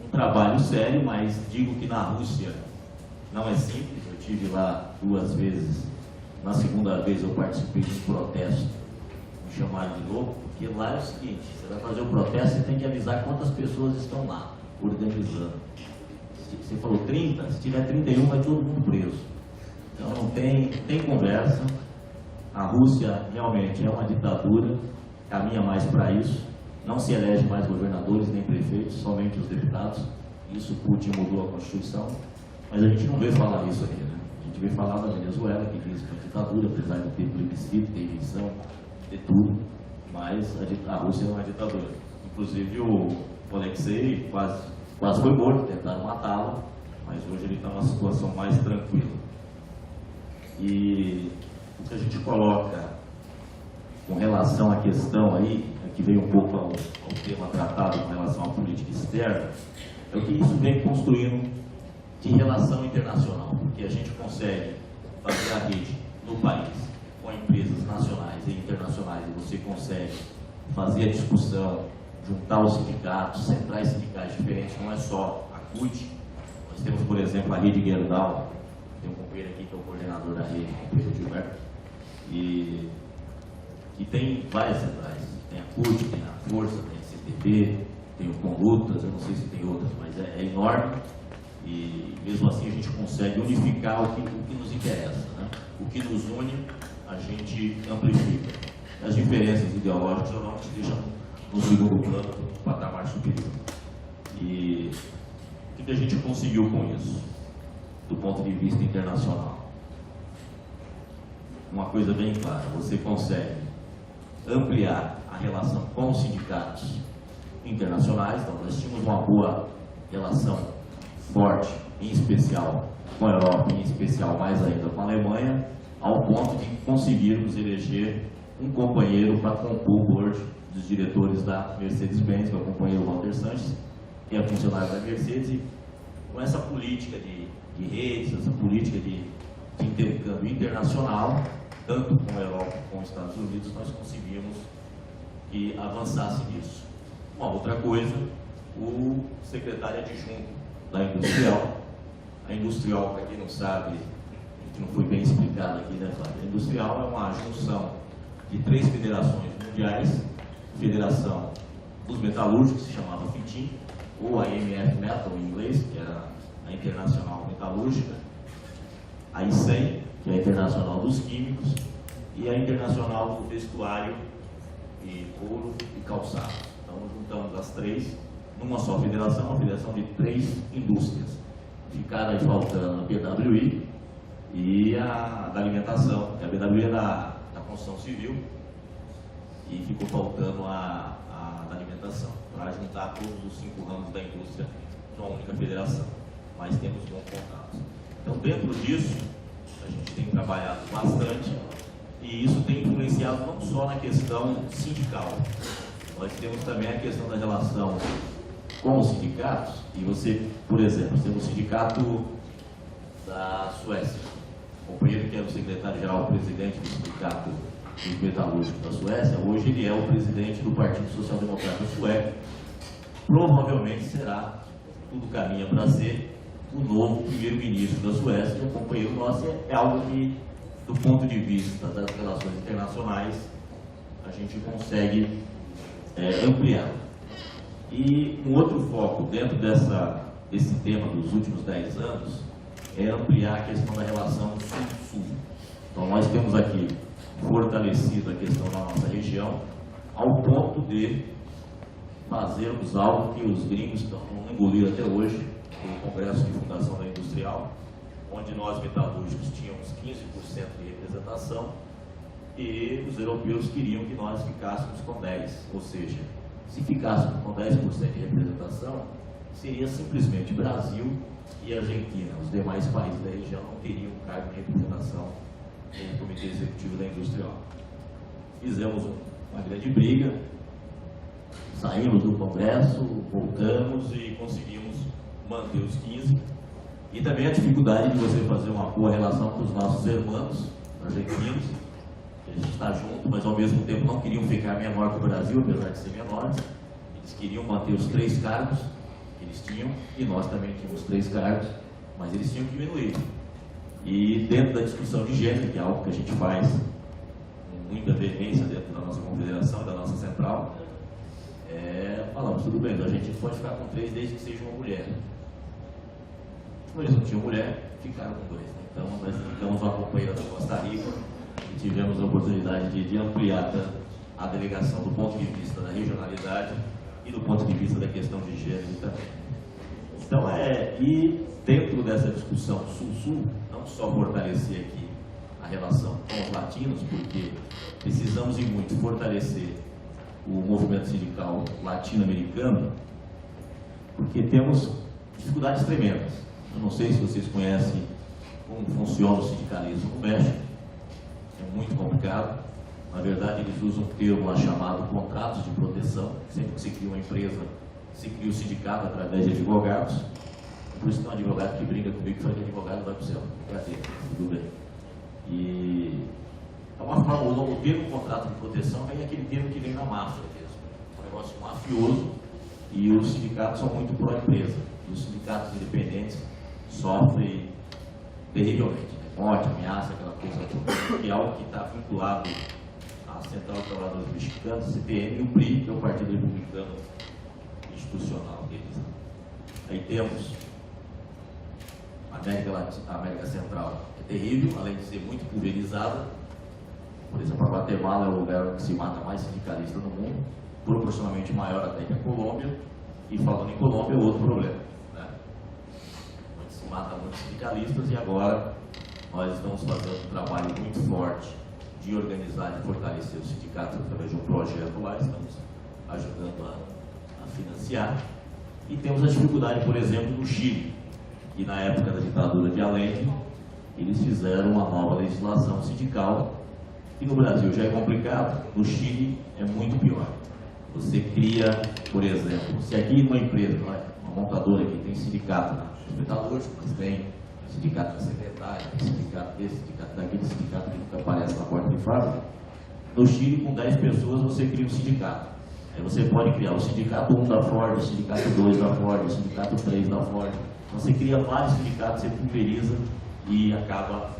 um trabalho sério, mas digo que na Rússia não é simples. Eu estive lá 2 vezes, na segunda vez eu participei de um protesto, me chamaram de louco, porque lá é o seguinte, você vai fazer o protesto, você tem que avisar quantas pessoas estão lá, organizando. Você falou 30, se tiver 31 vai todo mundo preso. Então não tem conversa. A Rússia realmente é uma ditadura, caminha mais para isso, não se elege mais governadores nem prefeitos, somente os deputados. Isso Putin mudou a Constituição, mas a gente não vê falar isso aqui, né? A gente vê falar da Venezuela, que diz que é uma ditadura, apesar de ter plebiscito, ter eleição, ter tudo, mas a Rússia é uma ditadura. Inclusive o Alexei quase foi morto, tentaram matá-lo, mas hoje ele está numa situação mais tranquila. E o que a gente coloca com relação à questão aí, que veio um pouco ao tema tratado com relação à política externa, é o que isso vem construindo de relação internacional, porque a gente consegue fazer a rede no país com empresas nacionais e internacionais, e você consegue fazer a discussão, juntar os sindicatos, centrais sindicais diferentes, não é só a CUT. Nós temos, por exemplo, a rede Gerdau, tem um companheiro aqui que é o coordenador da rede, o companheiro Gilberto, e tem várias centrais, tem a CUT, tem a Força, tem a CTB, tem o Condutas, eu não sei se tem outras, mas é enorme, e mesmo assim a gente consegue unificar o que nos interessa, né? O que nos une, a gente amplifica. As diferenças ideológicas não nos deixam no segundo plano, no patamar superior. E o que a gente conseguiu com isso, do ponto de vista internacional? Uma coisa bem clara, você consegue ampliar a relação com os sindicatos internacionais. Então, nós tínhamos uma boa relação forte, em especial com a Europa, em especial mais ainda com a Alemanha, ao ponto de conseguirmos eleger um companheiro para compor o board dos diretores da Mercedes-Benz, que é o companheiro Walter Sanches, que é funcionário da Mercedes. E com essa política de redes, essa política de intercâmbio internacional, tanto com a Europa como com os Estados Unidos, nós conseguimos que avançasse nisso. Uma outra coisa, o secretário adjunto da Industrial. A Industrial, para quem não sabe, que não foi bem explicado aqui, né, Flávio? A Industrial é uma junção de 3 federações mundiais: Federação dos Metalúrgicos, que se chamava FITIM, ou a IMF Metal em inglês, que era a Internacional Metalúrgica, a ICEM, que é a Internacional dos Químicos, e a Internacional do Vestuário e Couro e Calçado. Então, juntamos as 3 numa só federação, uma federação de 3 indústrias. Ficaram aí faltando a BWI e a da alimentação, a BWI é da construção civil, e ficou faltando a da alimentação, para juntar todos os 5 ramos da indústria numa única federação. Mas temos bons contatos. Então, dentro disso, a gente tem trabalhado bastante, e isso tem influenciado não só na questão sindical. Nós temos também a questão da relação com os sindicatos. E você, por exemplo, temos o sindicato da Suécia, o companheiro que era o secretário-geral, presidente do sindicato dos metalúrgicos da Suécia, hoje ele é o presidente do Partido Social Democrata Sueco. Provavelmente será, tudo caminha para ser, o novo primeiro-ministro da Suécia. E o companheiro nosso é algo que, do ponto de vista das relações internacionais, a gente consegue ampliar. E um outro foco dentro desse tema dos últimos 10 anos é ampliar a questão da relação sul-sul. Então, nós temos aqui fortalecido a questão da nossa região, ao ponto de fazermos algo que os gringos estão engolindo até hoje, o Congresso de Fundação da Industrial, onde nós metalúrgicos tínhamos 15% de representação e os europeus queriam que nós ficássemos com 10%. Ou seja, se ficássemos com 10% de representação, seria simplesmente Brasil e Argentina. Os demais países da região não teriam cargo de representação no Comitê Executivo da Industrial. Fizemos uma grande briga, saímos do Congresso, voltamos e conseguimos manter os 15%. E também a dificuldade de você fazer uma boa relação com os nossos irmãos argentinos. A gente está junto, mas ao mesmo tempo não queriam ficar menor que o Brasil, apesar de ser menores. Eles queriam manter os 3 cargos que eles tinham, e nós também tínhamos 3 cargos, mas eles tinham que diminuir. E dentro da discussão de gênero, que é algo que a gente faz com muita veemência dentro da nossa confederação, da nossa central, falamos, tudo bem, a gente pode ficar com 3 desde que seja uma mulher. Como eles não tinham mulher, ficaram com 2. Então, nós ficamos uma companheira da Costa Rica e tivemos a oportunidade de ampliar a delegação do ponto de vista da regionalidade e do ponto de vista da questão de gênero também. Então, e dentro dessa discussão sul-sul, não só fortalecer aqui a relação com os latinos, porque precisamos e muito fortalecer o movimento sindical latino-americano, porque temos dificuldades tremendas. Eu não sei se vocês conhecem como funciona o sindicalismo no México, é muito complicado. Na verdade, eles usam um termo lá chamado contratos de proteção. Sempre que se cria uma empresa, se cria o sindicato através de advogados. Por isso tem um advogado que brinca comigo e fala que advogado vai para o céu. Cadê? Tudo bem. E é uma forma, o termo contrato de proteção é aquele termo que vem na máfia mesmo. É um negócio mafioso, e os sindicatos são muito pró-empresa. E os sindicatos independentes sofrem terrivelmente. Morte, ameaça, aquela coisa toda, que é algo que está vinculado à Central de Trabalhadores Mexicanos, CTM, e o PRI, que é o Partido Republicano Institucional deles. Aí temos a América Central, é terrível, além de ser muito pulverizada. Por exemplo, a Guatemala é o lugar que se mata mais sindicalista no mundo. proporcionalmente maior até que a Colômbia, e falando em Colômbia é outro problema, né? Onde se mata muitos sindicalistas, e agora nós estamos fazendo um trabalho muito forte de organizar e fortalecer os sindicatos através de um projeto lá, estamos ajudando a financiar, e temos a dificuldade, por exemplo, no Chile, que na época da ditadura de Allende, eles fizeram uma nova legislação sindical, que no Brasil já é complicado, no Chile é muito pior. Você cria, por exemplo, se aqui uma empresa, uma montadora que tem sindicato nos metalúrgicos, mas tem sindicato da secretária, tem sindicato desse, sindicato daquele, sindicato que nunca aparece na porta de fábrica, no Chile, com 10 pessoas, você cria um sindicato. Aí você pode criar o sindicato 1 da Ford, o sindicato 2 da Ford, o sindicato 3 da Ford. Você cria vários sindicatos, você pulveriza e acaba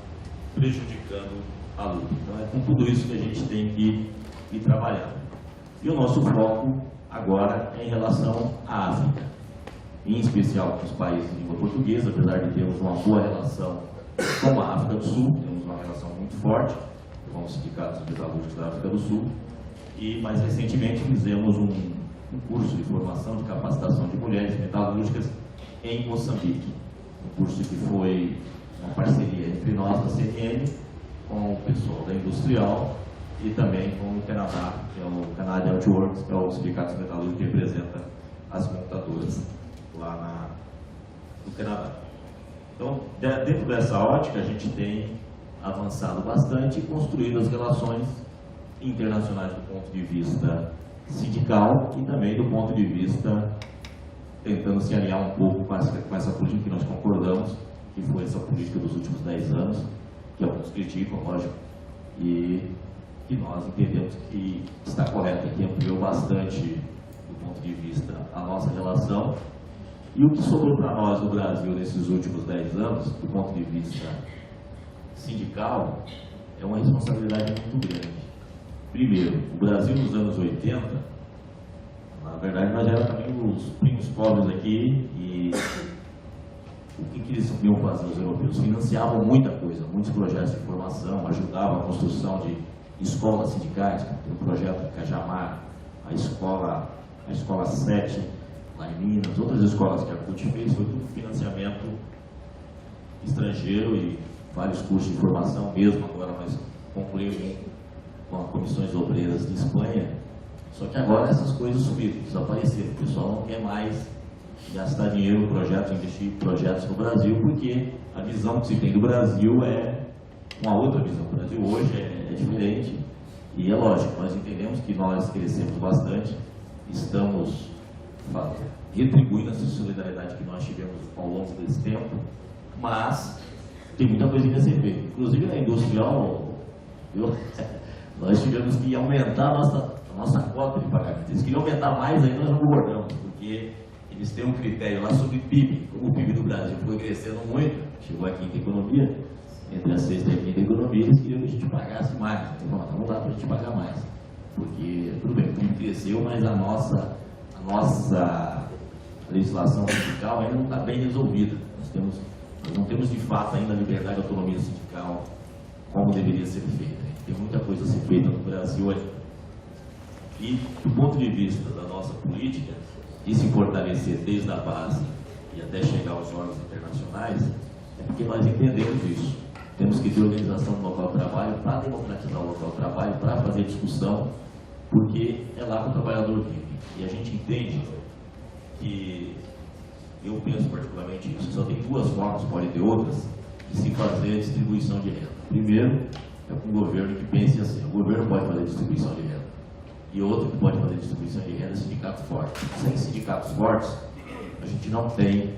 prejudicando a luta. Então é com tudo isso que a gente tem que ir trabalhando. E o nosso foco agora é em relação à África, em especial com os países de língua portuguesa, apesar de termos uma boa relação com a África do Sul, temos uma relação muito forte com os sindicatos metalúrgicos da África do Sul, e mais recentemente fizemos um curso de formação de capacitação de mulheres metalúrgicas em Moçambique, um curso que foi uma parceria entre nós da CNN com o pessoal da Industrial e também com o Canadá, que é o Canadian Outworks, que é o sindicato metalúrgico que representa as montadoras lá no Canadá. Então, dentro dessa ótica, a gente tem avançado bastante e construído as relações internacionais do ponto de vista sindical e também do ponto de vista tentando se alinhar um pouco com essa política que nós concordamos, que foi essa política dos últimos 10 anos, que alguns criticam, lógico, e que nós entendemos que está correta, que ampliou bastante do ponto de vista a nossa relação. E o que sobrou para nós no Brasil nesses últimos 10 anos, do ponto de vista sindical, é uma responsabilidade muito grande. Primeiro, o Brasil nos anos 80, na verdade nós éramos também os primos pobres aqui, e o que eles iam fazer, os europeus? Financiavam muita coisa, muitos projetos de formação, ajudavam a construção de escolas sindicais, tem um projeto Cajamar, a escola 7, lá em Minas, outras escolas que a CUT fez, foi tudo financiamento estrangeiro e vários cursos de formação, mesmo agora nós concluímos com as comissões obreiras de Espanha, só que agora essas coisas subiram, desapareceram, o pessoal não quer mais gastar dinheiro no projeto, investir em projetos no Brasil, porque a visão que se tem do Brasil é uma outra visão. O Brasil hoje é diferente e é lógico, nós entendemos que nós crescemos bastante, estamos retribuindo essa solidariedade que nós tivemos ao longo desse tempo, mas tem muita coisa que a ser feita. Inclusive na industrial, nós tivemos que aumentar a nossa cota de pagamento. Eles queriam aumentar mais ainda, nós não concordamos, porque eles têm um critério lá sobre PIB. Como o PIB do Brasil foi crescendo muito, chegou a quinta economia, entre a sexta e a quinta economia, eles queriam que a gente pagasse mais. Então, não dá para a gente pagar mais, porque tudo bem, o PIB cresceu, mas a nossa legislação sindical ainda não está bem resolvida. Nós não temos de fato ainda a liberdade e autonomia sindical como deveria ser feita. Tem muita coisa a ser feita no Brasil ainda. E, do ponto de vista da nossa política, de se fortalecer desde a base e até chegar aos órgãos internacionais, é porque nós entendemos isso. Temos que ter organização do local de trabalho para democratizar o local de trabalho, para fazer discussão, porque é lá que o trabalhador vive. E a gente entende que, eu penso particularmente isso, só tem duas formas, pode ter outras, de se fazer a distribuição de renda. Primeiro, é com um governo que pense assim, o governo pode fazer distribuição de renda. E outro que pode fazer distribuição de renda é sindicatos fortes. Sem sindicatos fortes, a gente não tem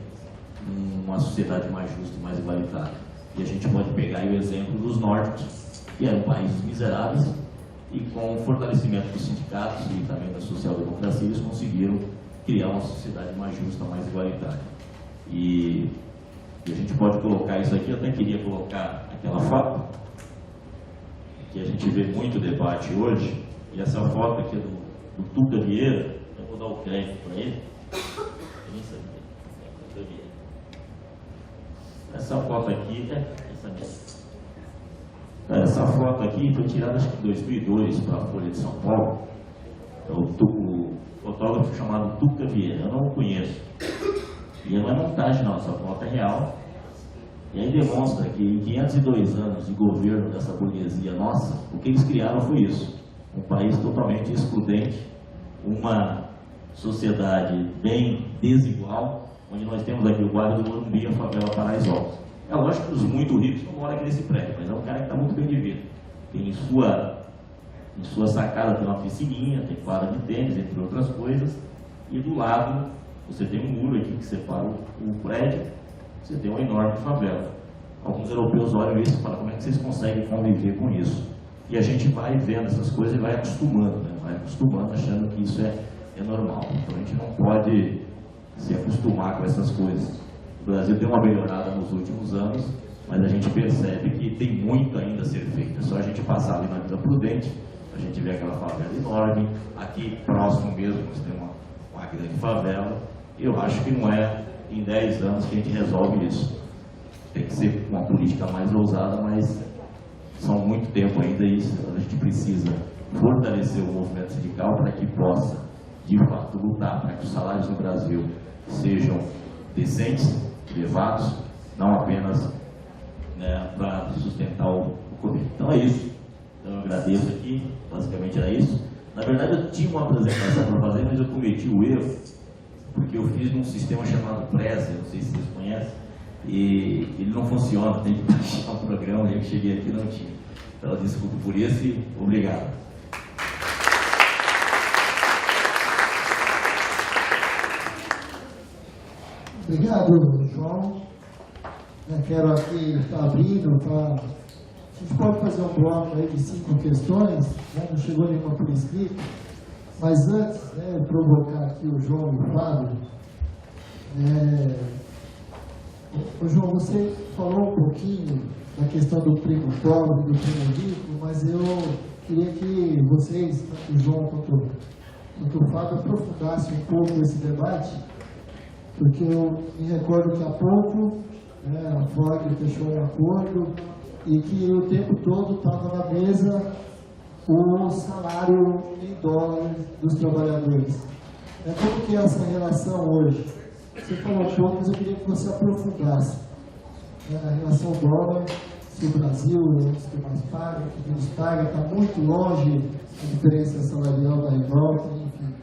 uma sociedade mais justa e mais igualitária. E a gente pode pegar aí o exemplo dos nórdicos, que eram países miseráveis, e com o fortalecimento dos sindicatos e também da social-democracia, eles conseguiram criar uma sociedade mais justa, mais igualitária. E a gente pode colocar isso aqui, eu até queria colocar aquela foto, que a gente vê muito debate hoje, e essa foto aqui é do Tuca Vieira, eu vou dar o crédito para ele. Essa foto aqui, essa foto aqui foi tirada acho que em 2002 para a Folha de São Paulo. O fotógrafo chamado Tuca Vieira. Eu não o conheço. E não é montagem não, essa foto é real. E aí demonstra que em 502 anos de governo dessa burguesia nossa, o que eles criaram foi isso. Um país totalmente excludente, uma sociedade bem desigual, onde nós temos aqui o bairro do Morumbi, a favela Paraisópolis. É lógico que os muito ricos não moram aqui nesse prédio, mas é um cara que está muito bem de vida. Tem em sua sacada tem uma piscininha, tem quadra de tênis, entre outras coisas, e do lado você tem um muro aqui que separa o prédio, você tem uma enorme favela. Alguns europeus olham isso e falam, como é que vocês conseguem conviver com isso? E a gente vai vendo essas coisas e vai acostumando, né? Vai acostumando achando que isso é normal. Então a gente não pode se acostumar com essas coisas. O Brasil deu uma melhorada nos últimos anos, mas a gente percebe que tem muito ainda a ser feito. É só a gente passar ali na Vila Prudente, a gente vê aquela favela enorme, aqui próximo mesmo nós temos uma grande favela. Eu acho que não é em 10 anos que a gente resolve isso. Tem que ser uma política mais ousada, mas são muito tempo ainda e a gente precisa fortalecer o movimento sindical para que possa, de fato, lutar para que os salários no Brasil sejam decentes, elevados, não apenas, né, para sustentar o governo. Então é isso. Então eu agradeço aqui, basicamente era isso. Na verdade eu tinha uma apresentação para fazer, mas eu cometi o erro, porque eu fiz num sistema chamado Prezi, não sei se vocês conhecem, e ele não funciona, tem que baixar o programa, eu que cheguei aqui não tinha. Então desculpe por isso e obrigado. Obrigado, João. Quero aqui estar abrindo para... A gente pode fazer um bloco aí de 5 questões, né? Não chegou nenhuma por escrito, mas antes, né, provocar aqui o João e o Fábio. Ô, João, você falou um pouquinho da questão do primo pobre, do primo rico, mas eu queria que vocês, tanto o João quanto o Fábio, aprofundassem um pouco esse debate, porque eu me recordo que há pouco a Ford fechou um acordo e que o tempo todo estava na mesa o salário em dólares dos trabalhadores. Como que é essa relação hoje? Você falou pouco, mas eu queria que você aprofundasse a relação dólar, se o Brasil é um dos que mais paga, o que menos paga, está muito longe a diferença salarial da Europa, enfim.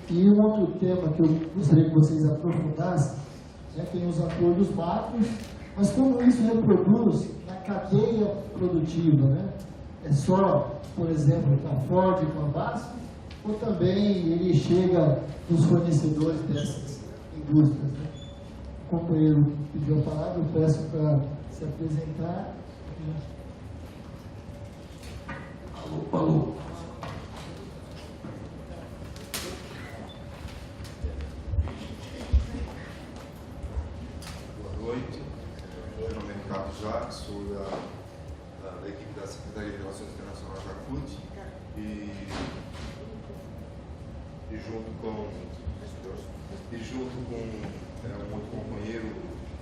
E um outro tema que eu gostaria que vocês aprofundassem, tem os acordos macros, mas como isso reproduz na cadeia produtiva, né? É só, por exemplo, com a Ford, com a Basf, ou também ele chega nos fornecedores dessas indústrias, né? O companheiro pediu a palavra, eu peço para se apresentar. Alô. Boa noite, meu nome é Ricardo Jacques, sou da equipe da Secretaria de Relações Internacionais da CUT e junto com um outro companheiro,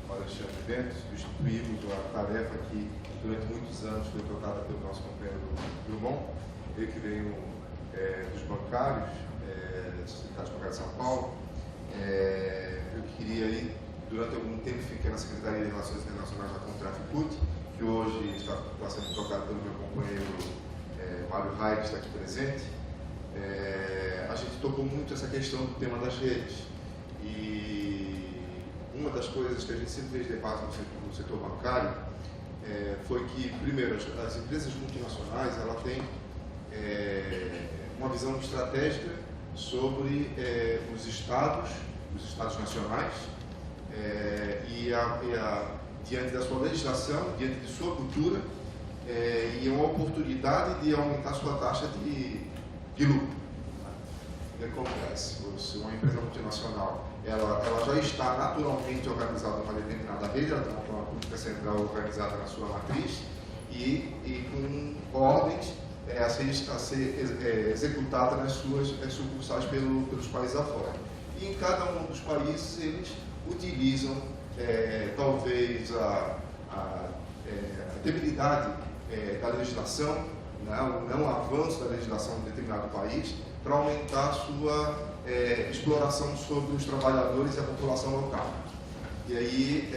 Alexandre Ventos, instituímos a tarefa que durante muitos anos foi tocada pelo nosso companheiro Drummond, eu que venho dos bancários, da Sociedade Bancária de São Paulo. Eu queria ir, durante algum tempo fiquei na Secretaria de Relações Internacionais da Contraficut, que hoje está sendo tocado pelo meu companheiro Mário Reis, que está aqui presente. A gente tocou muito essa questão do tema das redes. E uma das coisas que a gente sempre fez debate no setor bancário foi que, primeiro, as empresas multinacionais ela têm uma visão estratégica sobre os estados nacionais diante da sua legislação, diante de sua cultura e uma oportunidade de aumentar sua taxa de lucro. O que acontece? Se uma empresa multinacional ela já está naturalmente organizada numa determinada rede, ela tem uma política central organizada na sua matriz e com ordens a ser executada nas suas sucursais pelos países afora. E em cada um dos países eles utilizam talvez a debilidade da legislação, o não avanço da legislação em determinado país, para aumentar a sua exploração sobre os trabalhadores e a população local. E aí,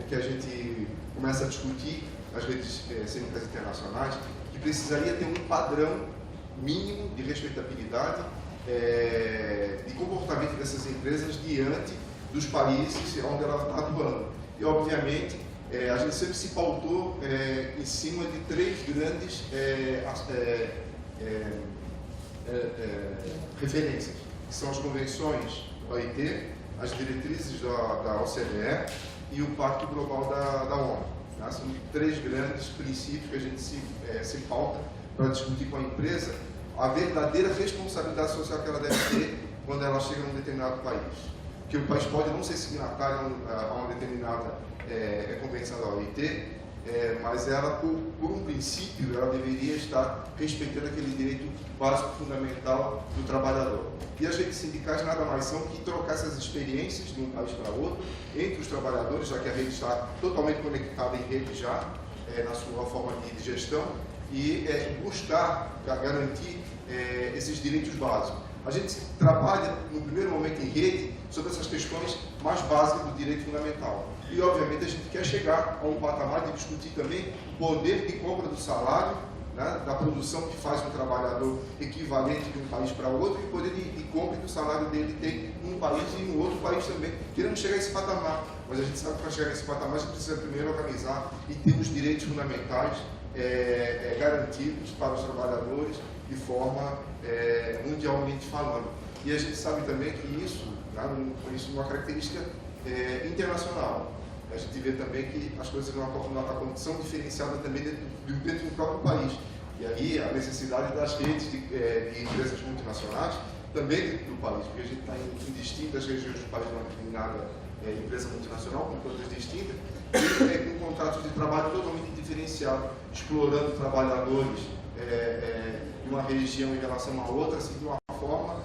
o que a gente começa a discutir, as redes cênicas internacionais, que precisaria ter um padrão mínimo de respeitabilidade de comportamento dessas empresas diante dos países onde ela está atuando. E, obviamente, a gente sempre se pautou em cima de 3 grandes referências, que são as convenções da OIT, as diretrizes da OCDE e o Pacto Global da ONU. Tá? São 3 grandes princípios que a gente se pauta para discutir com a empresa a verdadeira responsabilidade social que ela deve ter quando ela chega num determinado país. Porque o país pode não ser signatário a uma determinada convenção da OIT, mas ela, por um princípio, ela deveria estar respeitando aquele direito básico fundamental do trabalhador. E as redes sindicais nada mais são que trocar essas experiências de um país para outro entre os trabalhadores, já que a rede está totalmente conectada em rede já, na sua forma de gestão, e buscar garantir esses direitos básicos. A gente trabalha, no primeiro momento, em rede, sobre essas questões mais básicas do direito fundamental. E, obviamente, a gente quer chegar a um patamar de discutir também o poder de compra do salário, né, da produção que faz um trabalhador equivalente de um país para outro, e o poder de compra que o salário dele tem num país e em outro país também. Queremos chegar a esse patamar, mas a gente sabe que para chegar a esse patamar a gente precisa primeiro organizar e ter os direitos fundamentais garantidos para os trabalhadores de forma mundialmente falando. E a gente sabe também que isso é uma característica internacional. A gente vê também que as coisas não são diferenciadas também dentro do próprio país. E aí a necessidade das redes de empresas multinacionais também dentro do país, porque a gente está em distintas regiões do país, uma determinada empresa multinacional, com todas distintas, e com contratos de trabalho totalmente diferenciados, explorando trabalhadores de uma região em relação a outra, assim, de uma forma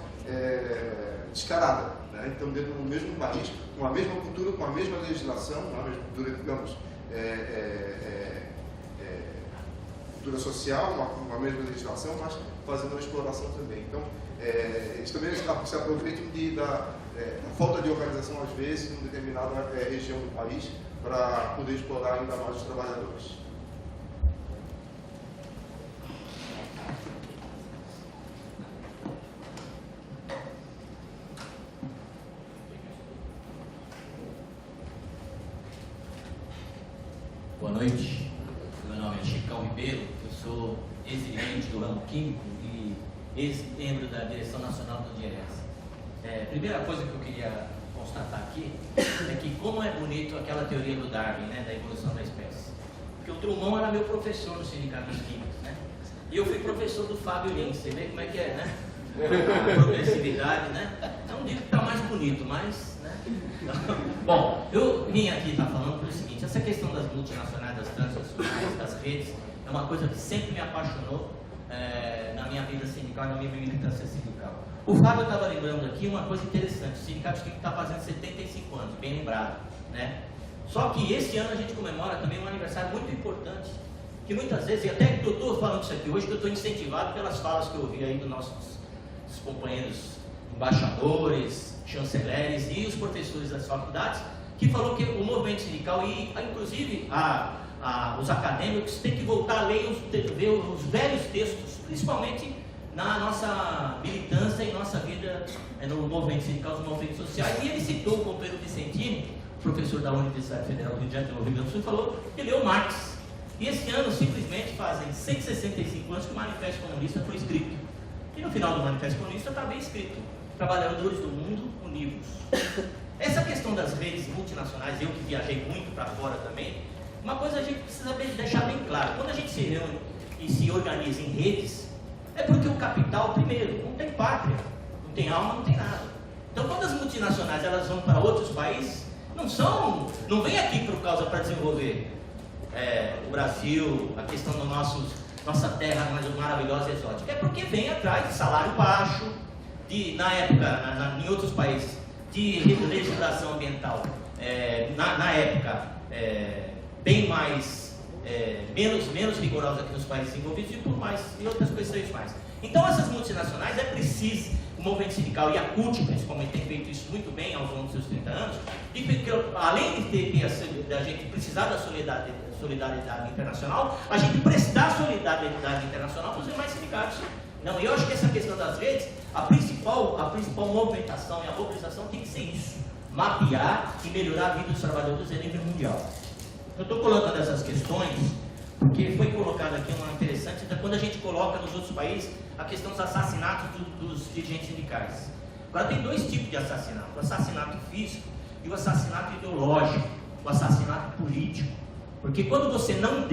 descarada. Né? Então, dentro do mesmo país, com a mesma cultura, com a mesma legislação, com a mesma cultura, digamos, cultura social, com a mesma legislação, mas fazendo uma exploração também. Então, eles também se aproveitam da falta de organização, às vezes, em uma determinada região do país, para poder explorar ainda mais os trabalhadores. Boa noite, meu nome é Chicão Ribeiro, eu sou ex-dirigente do ramo químico e ex-membro da direção nacional do DIERES. Primeira coisa que eu queria constatar aqui é que como é bonito aquela teoria do Darwin, né, da evolução da espécie. Porque o Drummond era meu professor no Sindicato dos Químicos, né? E eu fui professor do Fábio Lins, você vê como é que é, né? A progressividade, né? Não digo que está mais bonito, mas... né? Bom, eu vim aqui estar falando pelo seguinte, essa questão das multinacionais, das transnacionais, das redes, é uma coisa que sempre me apaixonou na minha vida sindical, na minha militância sindical. O Fábio estava lembrando aqui uma coisa interessante, o Sindicato Químico está fazendo 75 anos, bem lembrado, né? Só que esse ano a gente comemora também um aniversário muito importante, que muitas vezes, e até que eu estou falando isso aqui hoje, que eu estou incentivado pelas falas que eu ouvi aí dos nossos companheiros embaixadores, chanceleres e os professores das faculdades, que falou que o movimento sindical e, inclusive, os acadêmicos têm que voltar a ler os velhos textos, principalmente na nossa militância e nossa vida no movimento sindical, nos movimentos sociais. E ele citou o companheiro Vicentini, professor da Universidade Federal do Rio de Janeiro, e falou que leu Marx. E esse ano, simplesmente, fazem 165 anos que o Manifesto Comunista foi escrito. E no final do Manifesto Comunista está bem escrito: trabalhadores do mundo unidos. Essa questão das redes multinacionais, eu que viajei muito para fora também, uma coisa a gente precisa deixar bem claro: quando a gente se reúne e se organiza em redes, é porque o capital, primeiro, não tem pátria, não tem alma, não tem nada. Então, quando as multinacionais elas vão para outros países, não vem aqui por causa para desenvolver o Brasil, a questão da nossa terra maravilhosa e exótica, é porque vem atrás de salário baixo, na época, em outros países, de legislação ambiental, na época, bem mais, menos rigorosa que nos países desenvolvidos e outras questões mais. Então, essas multinacionais, é preciso, o movimento sindical e a CUT, principalmente, tem feito isso muito bem ao longo dos seus 30 anos, e porque, além de a gente precisar da solidariedade internacional, a gente prestar solidariedade internacional para os demais sindicatos. Não, eu acho que essa questão das redes, a principal movimentação e a mobilização tem que ser isso: mapear e melhorar a vida dos trabalhadores a nível mundial. Eu estou colocando essas questões porque foi colocado aqui uma interessante, quando a gente coloca nos outros países a questão dos assassinatos dos dirigentes sindicais. Agora tem dois tipos de assassinato: o assassinato físico e o assassinato ideológico, o assassinato político. Porque quando você não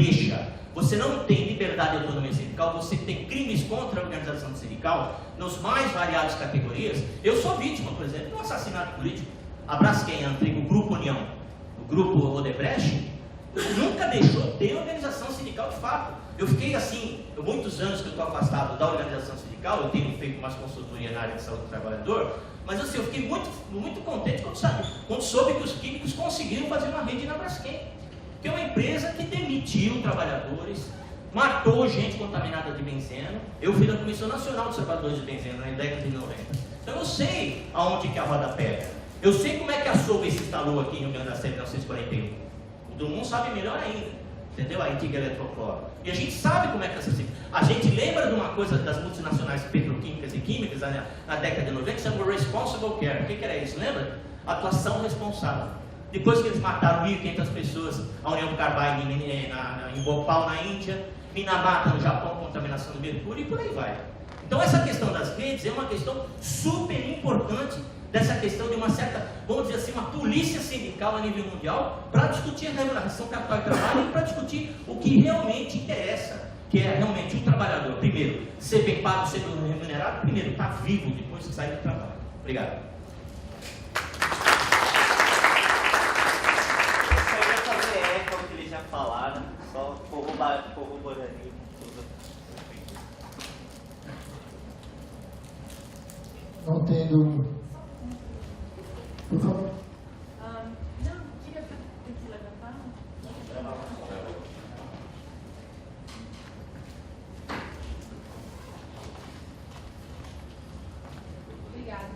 tem liberdade e autonomia sindical, você tem crimes contra a organização sindical nos mais variadas categorias. Eu sou vítima, por exemplo, de um assassinato político. A Braskem, o Grupo União, o Grupo Odebrecht, nunca deixou de ter organização sindical de fato. Eu fiquei assim, muitos anos que eu estou afastado da organização sindical, eu tenho feito mais consultoria na área de saúde do trabalhador, mas assim, eu fiquei muito contente quando soube que os químicos conseguiram fazer uma rede na Braskem, que é uma empresa que demitiu trabalhadores, matou gente contaminada de benzeno. Eu fui da Comissão Nacional dos Trabalhadores de Benzeno na década de 90. Então eu sei aonde que a roda pega. Eu sei como é que a Sobe se instalou aqui em Rio Grande do Sul em 1941. O Drummond sabe melhor ainda, entendeu? A antiga Eletrocloro. E a gente sabe como é que essa... A gente lembra de uma coisa das multinacionais petroquímicas e químicas na década de 90 que se chama Responsible Care. O que era isso? Lembra? Atuação responsável. Depois que eles mataram 1.500 pessoas, a União Carbide em Bhopal, na Índia, Minamata, no Japão, contaminação do mercúrio, e por aí vai. Então essa questão das redes é uma questão super importante, dessa questão de uma certa, vamos dizer assim, uma polícia sindical a nível mundial, para discutir a remuneração capital e trabalho e para discutir o que realmente interessa, que é realmente o trabalhador, primeiro, ser bem pago, ser bem remunerado, primeiro, estar vivo depois que sair do trabalho. Obrigado. Falaram, só corroborando. Não tendo... Por favor. Não, queria que levantar. Obrigada.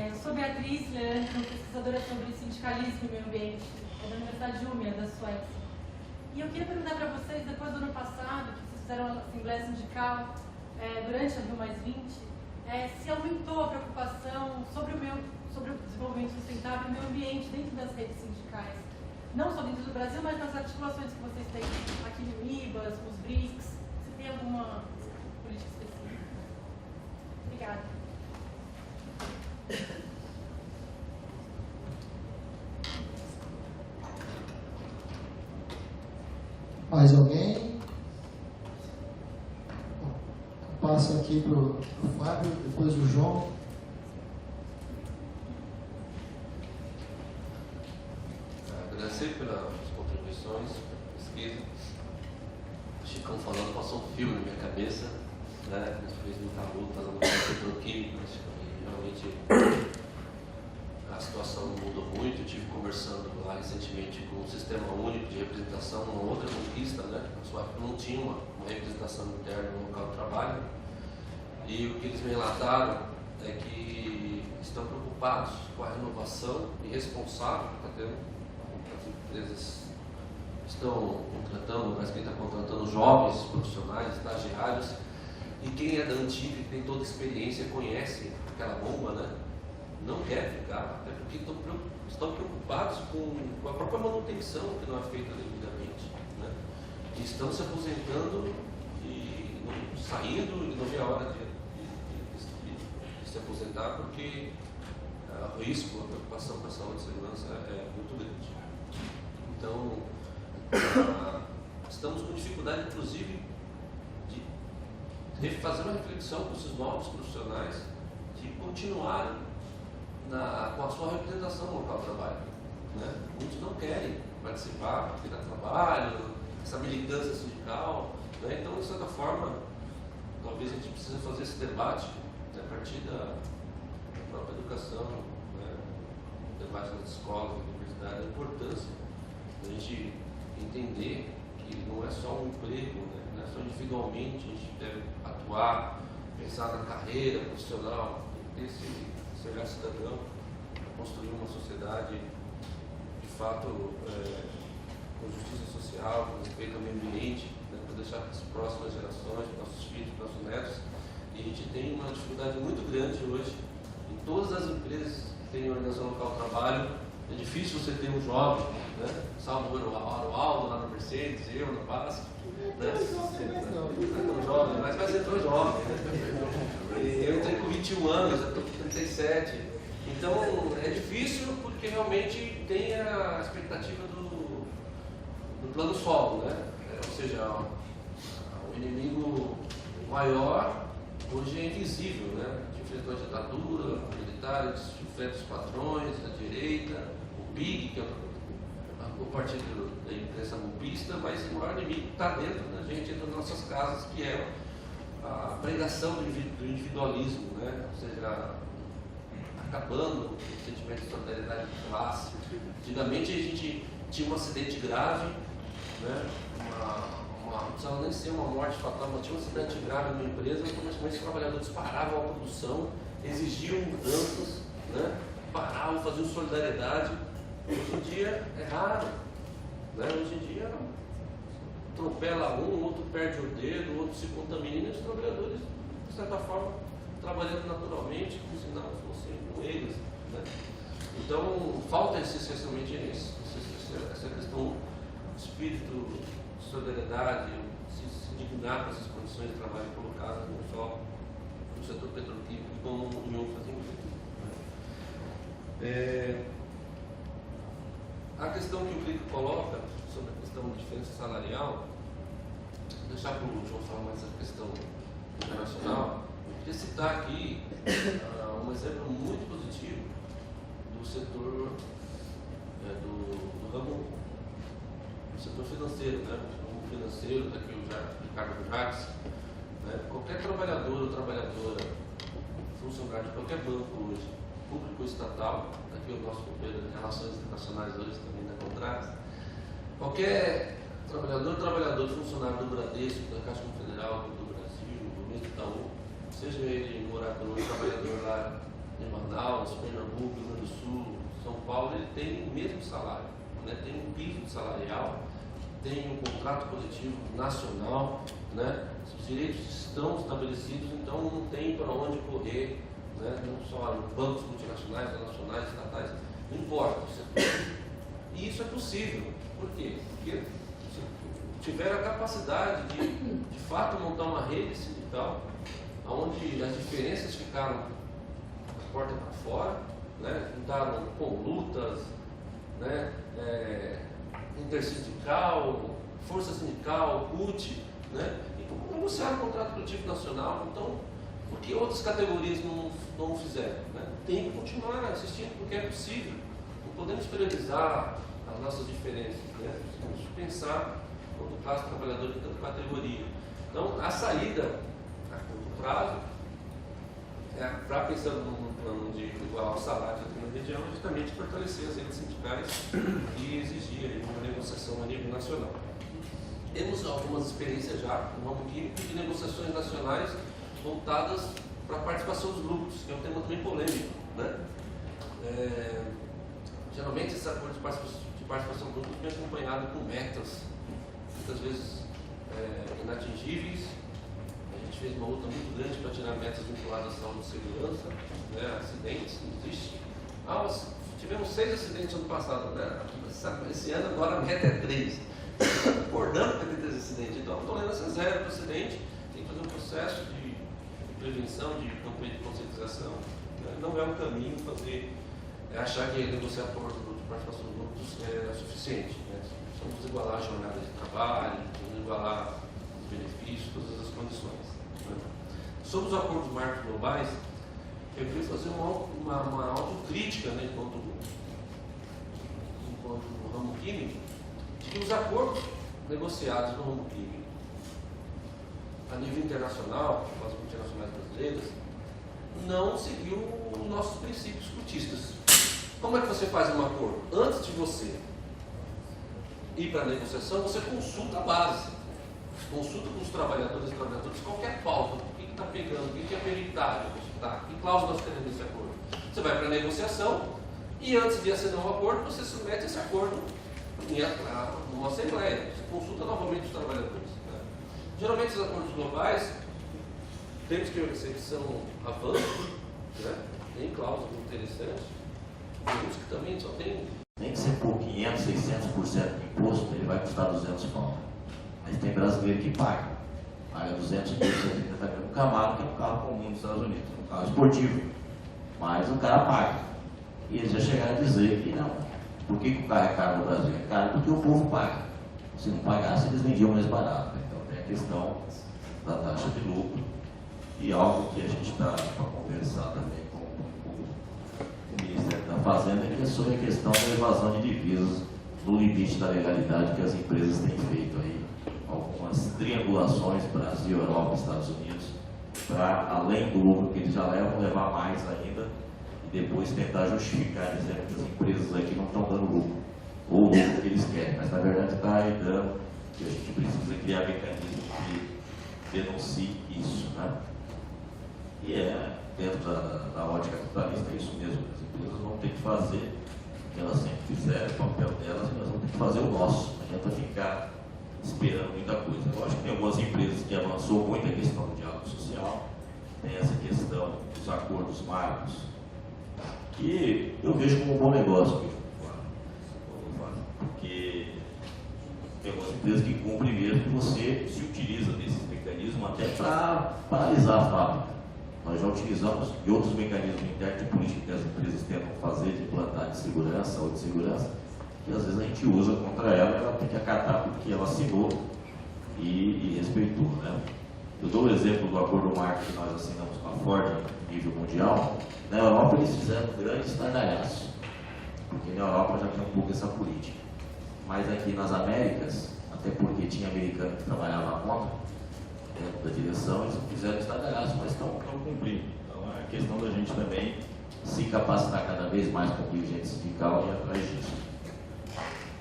Eu sou Beatriz Leandro, pesquisadora sobre sindicalismo e meio ambiente da Universidade de Umeå, da Suécia. E eu queria perguntar para vocês, depois do ano passado, que vocês fizeram a Assembleia Sindical, durante a Rio+20, se aumentou a preocupação sobre o desenvolvimento sustentável e o meio ambiente dentro das redes sindicais. Não só dentro do Brasil, mas nas articulações que vocês têm aqui no IBAS, nos BRICS. Se tem alguma política específica? Obrigada. Mais alguém? Passo aqui para o Fábio, depois o João. Agradecer pelas contribuições, pesquisa. O Chicão falando passou um filme na minha cabeça, né? A gente fez muita luta no petroquímico, realmente a situação mudou muito. Eu estive conversando lá recentemente com um sistema único de representação, uma outra conquista, né? A SUAP não tinha uma representação interna no local de trabalho, e o que eles me relataram é que estão preocupados com a renovação e responsável que está tendo. As empresas estão contratando, mas quem está contratando jovens profissionais, estagiários, e quem é da antiga, que tem toda a experiência, conhece aquela bomba, né? Não quer ficar, até porque estão preocupados com a própria manutenção que não é feita devidamente, né? E estão se aposentando e saindo e não vê a hora de se aposentar, porque o risco, a preocupação com a saúde e segurança é muito grande. Então, estamos com dificuldade, inclusive, de fazer uma reflexão com esses novos profissionais, de continuarem com a sua representação no local de trabalho, né? Muitos não querem participar, porque dá trabalho, essa militância sindical, né? Então, de certa forma, talvez a gente precise fazer esse debate, né, a partir da própria educação, né, debate nas escolas, na universidade, a importância da gente entender que não é só um emprego, né, não é só individualmente a gente deve atuar pensar na carreira profissional, esse olhar cidadão, construir uma sociedade de fato com justiça social, com respeito ao meio ambiente, né, para deixar para as próximas gerações, para nossos filhos, para nossos netos. E a gente tem uma dificuldade muito grande hoje em todas as empresas que têm organização local de trabalho. É difícil você ter um jovem, né? Salvo o Aldo lá na Mercedes, eu na Paz. Né? Não é tão jovem, mas vai ser tão jovem. Né? Eu entrei com 21 anos, eu estou com 37. Então é difícil porque realmente tem a expectativa do plano solo, né? Ou seja, o inimigo maior hoje é invisível, né? A gente enfrentou a ditadura militar, a gente enfrenta os patrões, a direita, o BIG, que é o partido da imprensa golpista, mas o maior inimigo está dentro da gente, dentro das nossas casas, que é a pregação do individualismo, né? Ou seja, acabando com o sentimento de solidariedade de classe. Antigamente a gente tinha um acidente grave, né? Não precisava nem ser uma morte fatal, mas tinha um acidente grave numa empresa, quando os trabalhadores paravam a produção, exigiam mudanças, né? Paravam, faziam solidariedade. Hoje em dia é raro, né? Hoje em dia atropela um, outro perde o dedo, o outro se contamina, e os trabalhadores, de certa forma, trabalhando naturalmente, como se não fossem com eles, né? Então falta essencialmente essa questão do espírito de solidariedade, se indignar com essas condições de trabalho colocadas não só no setor petroquímico como em outras indústrias, né? A questão que o Clico coloca sobre a questão da diferença salarial, vou deixar para o João falar mais essa questão internacional. Eu queria citar aqui um exemplo muito positivo do setor do ramo do setor financeiro, né? O ramo financeiro, está aqui o Ricardo Jacques, né? Qualquer trabalhador ou trabalhadora, funcionário de qualquer banco hoje, público ou estatal, aqui o nosso companheiro de Relações Internacionais hoje também da Contras, qualquer trabalhador, funcionário do Bradesco, da Caixa Confederal, do Brasil, do mesmo Itaú, seja ele morador, trabalhador lá em Manaus, Pernambuco, Rio Grande do Sul, São Paulo, ele tem o mesmo salário, né? Tem um piso salarial, tem um contrato coletivo nacional, né? Os direitos estão estabelecidos, então não tem para onde correr, né? Não só em bancos multinacionais, nacionais, estatais, não importa. E isso é possível. Por quê? Porque se tiver a capacidade de fato montar uma rede sindical, onde as diferenças ficaram da porta para fora, né? Ficaram com lutas, né? Intersindical, força sindical, CUT, né? E negociar um contrato coletivo nacional. Então, por que outras categorias não fizeram? Né? Tem que continuar assistindo porque é possível. Não podemos priorizar as nossas diferenças, né? Temos que pensar no caso trabalhador de cada categoria. Então, a saída a curto prazo, para pensando num plano de igualar o salário da região, justamente fortalecer as redes sindicais e exigir uma negociação a nível nacional. Temos algumas experiências já no ramo químico de negociações nacionais voltadas para a participação dos grupos, que é um tema também polêmico, né? Geralmente esse acordo de participação dos grupos vem acompanhado com metas, muitas vezes inatingíveis. A gente fez uma luta muito grande para tirar metas vinculadas à saúde e segurança, né? Acidentes, não existe. Tivemos 6 acidentes no ano passado, né? Esse ano agora a meta é 3. Concordando com ter 3 acidentes, então a tolerância zero para o acidente, tem que fazer um processo de prevenção, de campanha de conscientização, né? Não é um caminho achar que negociar por participação de grupos é suficiente, né? Vamos igualar a jornada de trabalho, vamos igualar os benefícios, todas as condições, né? Sobre os acordos marcos globais, eu queria fazer uma autocrítica, né, enquanto ramo químico, de que os acordos negociados no ramo químico a nível internacional, com as multinacionais brasileiras, não seguiu os nossos princípios cultistas. Como é que você faz um acordo? Antes de você ir para a negociação, você consulta a base, consulta com os trabalhadores e trabalhadoras qualquer pauta. O que está pegando, o que é peritário, tá? Que cláusula nós temos nesse acordo? Você vai para a negociação e antes de assinar um acordo, você submete esse acordo numa assembleia, você consulta novamente os trabalhadores. Né? Geralmente os acordos globais, temos que reconhecer que são avanços, né? Tem cláusulas interessantes, temos que também só tem. Nem que você pôr 500, 600% de imposto, ele vai custar 200 pau. Mas tem brasileiro que paga 200 mil, 130 mil no Camaro, que é um carro comum nos Estados Unidos, um carro esportivo. Mas o cara paga. E eles já chegaram a dizer que não. Por que o carro é caro no Brasil? É caro porque o povo paga. Se não pagasse, eles vendiam mais barato. Então tem a questão da taxa de lucro e algo que a gente está para conversar também com o Ministério da Fazenda, que é sobre a questão da evasão de divisas no limite da legalidade que as empresas têm feito aí. Algumas triangulações, Brasil, Europa, Estados Unidos, para além do lucro que eles já levam, levar mais ainda e depois tentar justificar, dizendo que as empresas aqui não estão dando lucro, ou o lucro que eles querem, mas na verdade está aí dando, e a gente precisa criar mecanismos que denunciem isso, né? E dentro da ótica capitalista, é isso mesmo, as empresas vão ter que fazer o que elas sempre fizeram, o papel delas, e nós vamos ter que fazer o nosso, não adianta ficar esperando muita coisa. Eu acho que tem algumas empresas que avançou muito a questão do diálogo social, tem essa questão dos acordos marcos, que eu vejo como um bom negócio, porque tem algumas empresas que cumprem mesmo que você se utiliza desses mecanismos até para paralisar a fábrica. Nós já utilizamos de outros mecanismos internos de política que as empresas tentam fazer, de implantar de segurança ou de segurança, que às vezes a gente usa contra ela, ela tem que acatar porque ela assinou e respeitou, né? Eu dou o exemplo do acordo marco que nós assinamos com a Ford em nível mundial. Na Europa eles fizeram um grande estardalhaço, porque na Europa já tem um pouco essa política. Mas aqui nas Américas, até porque tinha americano que trabalhava contra, dentro da direção, eles fizeram estardalhaço, mas estão cumprindo. Então é a questão da gente também se capacitar cada vez mais com o dirigente sindical e ir atrás disso.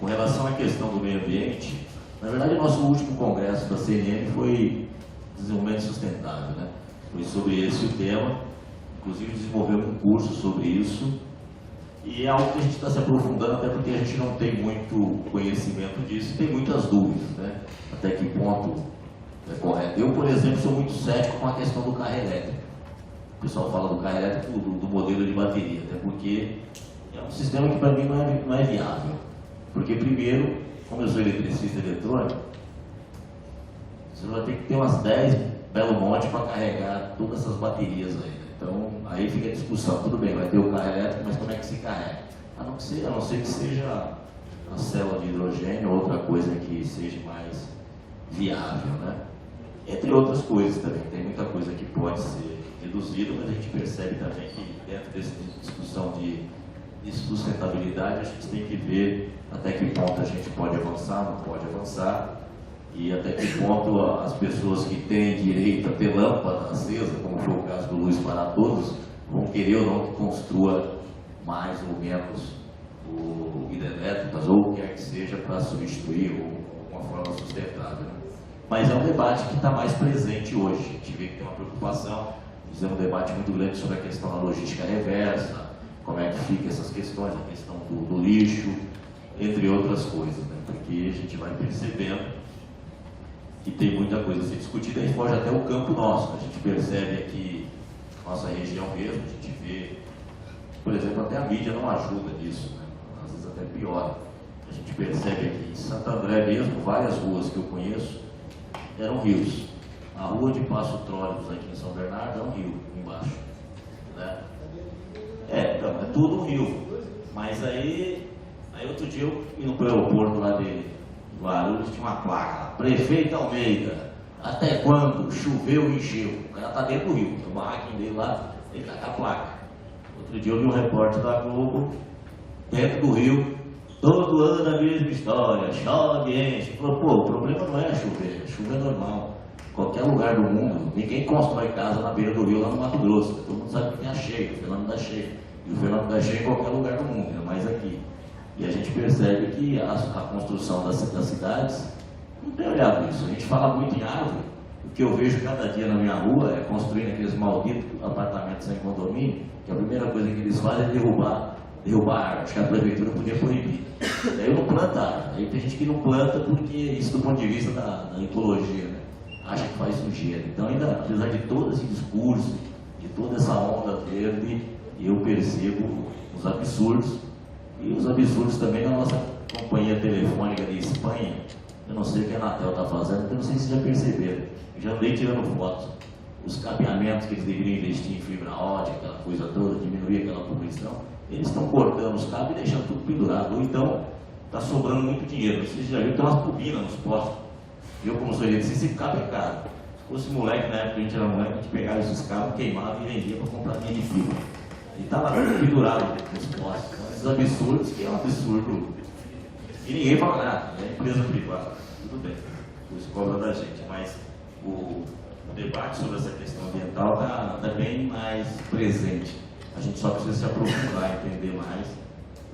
Com relação à questão do meio ambiente, na verdade o nosso último congresso da CNN foi desenvolvimento sustentável, né? Foi sobre esse o tema, inclusive desenvolvemos um curso sobre isso, e é algo que a gente está se aprofundando, até porque a gente não tem muito conhecimento disso e tem muitas dúvidas, né? Até que ponto é correto. Eu, por exemplo, sou muito cético com a questão do carro elétrico. O pessoal fala do carro elétrico, do modelo de bateria, até porque é um sistema que para mim não é viável. Porque primeiro, como eu sou eletricista eletrônico, você vai ter que ter umas 10 Belo Monte para carregar todas essas baterias aí. Né? Então, aí fica a discussão, tudo bem, vai ter o carro elétrico, mas como é que se carrega? A não ser que seja a célula de hidrogênio ou outra coisa que seja mais viável, né? Entre outras coisas também, tem muita coisa que pode ser reduzida, mas a gente percebe também que dentro dessa discussão de sustentabilidade, a gente tem que ver até que ponto a gente pode avançar, não pode avançar, e até que ponto as pessoas que têm direito a ter lâmpada acesa, como foi o caso do Luz para Todos, vão querer ou não que construa mais ou menos hidrelétricas, ou o que quer que seja, para substituir ou uma forma sustentável. Mas é um debate que está mais presente hoje. A gente vê que tem uma preocupação, fizemos um debate muito grande sobre a questão da logística reversa, como é que fica essas questões, a questão do lixo, entre outras coisas, né? Porque a gente vai percebendo que tem muita coisa a ser discutida, a gente pode até o campo nosso, a gente percebe aqui, nossa região mesmo, a gente vê, por exemplo, até a mídia não ajuda nisso, né? Às vezes até piora. A gente percebe aqui em Santo André mesmo, várias ruas que eu conheço eram rios. A rua de Passo Trólebus aqui em São Bernardo é um rio embaixo, né? Então, é tudo um rio. Mas aí outro dia eu fui no aeroporto lá de Guarulhos, tinha uma placa, Prefeito Almeida, até quando choveu e encheu? O cara está dentro do rio, tem um barraquinho dele lá, ele está com a placa. Outro dia eu vi um repórter da Globo, dentro do rio, todo ano a mesma história, chove, enche. Falou, pô, o problema não é chover, chuva é normal. Qualquer lugar do mundo, ninguém constrói casa na beira do rio lá no Mato Grosso. Todo mundo sabe que tem a cheia, o fenômeno da cheia. E o fenômeno da cheia em qualquer lugar do mundo, ainda mais aqui. E a gente percebe que a construção das cidades não tem olhado isso. A gente fala muito em árvore, O que eu vejo cada dia na minha rua é construindo aqueles malditos apartamentos sem condomínio, que a primeira coisa que eles fazem é derrubar árvore. Acho que a prefeitura podia proibir. Daí não planta árvore. Aí tem gente que não planta porque isso do ponto de vista da ecologia, né? Acha que faz sujeira. Então, ainda, apesar de todo esse discurso, de toda essa onda verde, eu percebo os absurdos, e os absurdos também na nossa companhia telefônica de Espanha. Eu não sei o que a Anatel está fazendo, porque eu não sei se já perceberam. Eu já andei tirando fotos. Os cabeamentos que eles deveriam investir em fibra ótica, aquela coisa toda, diminuir aquela poluição, eles estão cortando os cabos e deixando tudo pendurado. Ou então, está sobrando muito dinheiro. Vocês já viram, tem umas turbinas nos postos. Eu, como sou eletricista, esse cabo é caro. Se fosse moleque, na época que a gente era moleque, a gente pegava esses cabos, queimava e vendia para comprar linha de fibra. E estava tudo pendurado nos postos. Então, esses absurdos, que é um absurdo. E ninguém fala nada, é empresa privada. Tudo bem, isso cobra da gente. Mas o debate sobre essa questão ambiental está bem mais presente. A gente só precisa se aprofundar, entender mais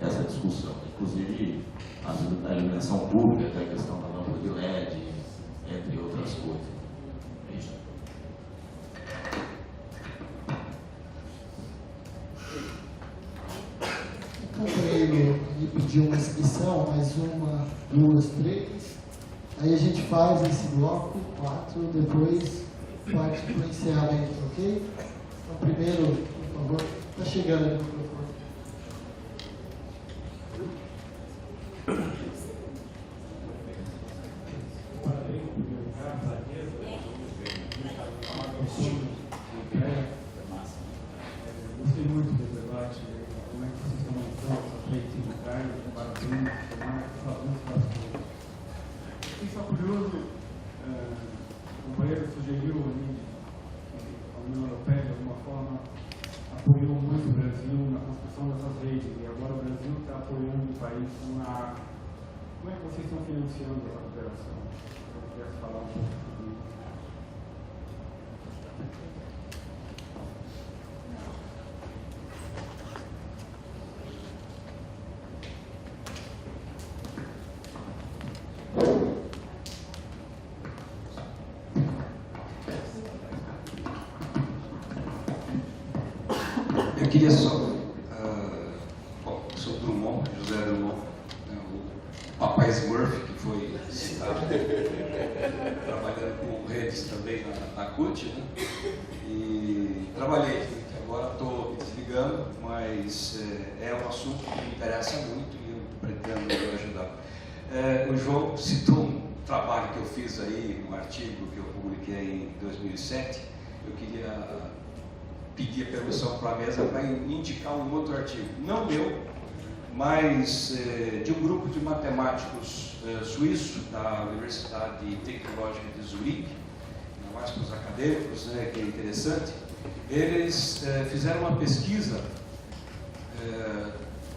essa discussão. Inclusive, a iluminação pública, a questão da lâmpada de LED, entre outras coisas. É isso. O companheiro me pediu uma inscrição, mais uma, duas, três. Aí a gente faz esse bloco, 4, depois parte para o encerramento, ok? Então, primeiro, por favor, está chegando aí o microfone. Gostei muito do debate, como é que vocês estão montando essa frente sindical, parabéns, falando bastante. Fiquei só curioso, o companheiro sugeriu ali que a União Europeia, de alguma forma, apoiou muito o Brasil na construção dessas redes, e agora o Brasil está apoiando o país na água. Como é que vocês estão financiando essa operação? Se eu pudesse falar um pouco sobre isso. Eu queria só, sobre Drummond, José Drummond, né, o papai Smurf, que foi citado, trabalhando com redes também na CUT, né, e trabalhei, agora estou desligando, mas é um assunto que me interessa muito e eu pretendo ajudar. O João citou um trabalho que eu fiz aí, um artigo que eu publiquei em 2007, eu queria pedir a permissão para a mesa para indicar um outro artigo, não meu, mas de um grupo de matemáticos suíços da Universidade Tecnológica de Zurique, mais para os acadêmicos, né, que é interessante. Eles fizeram uma pesquisa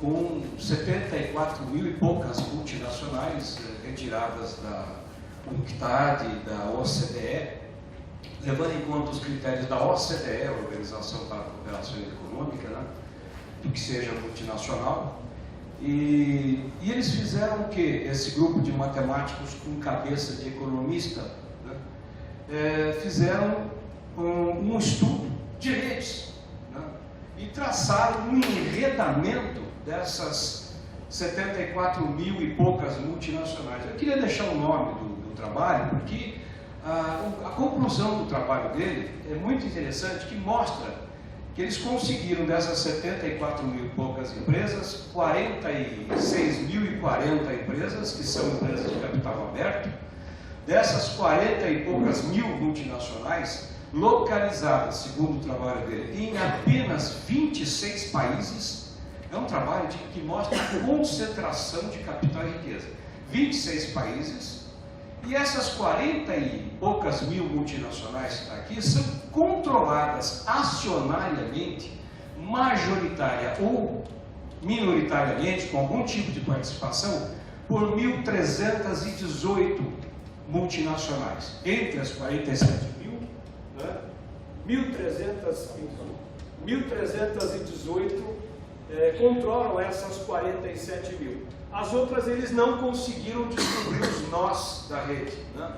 com 74 mil e poucas multinacionais retiradas da UNCTAD, da OCDE, levando em conta os critérios da OCDE, Organização para a Cooperação Econômica, né, do que seja multinacional. E eles fizeram o quê? Esse grupo de matemáticos com cabeça de economista, né, fizeram um estudo de redes, né, e traçaram um enredamento dessas 74 mil e poucas multinacionais. Eu queria deixar o nome do trabalho, porque a conclusão do trabalho dele é muito interessante, que mostra que eles conseguiram, dessas 74 mil e poucas empresas, 46.040 empresas, que são empresas de capital aberto. Dessas 40 e poucas mil multinacionais, localizadas, segundo o trabalho dele, em apenas 26 países. É um trabalho que mostra a concentração de capital e riqueza. 26 países. E essas 40 e poucas mil multinacionais que estão aqui são controladas acionariamente, majoritária ou minoritariamente, com algum tipo de participação, por 1.318 multinacionais. Entre as 47 mil, né, 1.318 controlam essas 47 mil. As outras eles não conseguiram descobrir os nós da rede, né?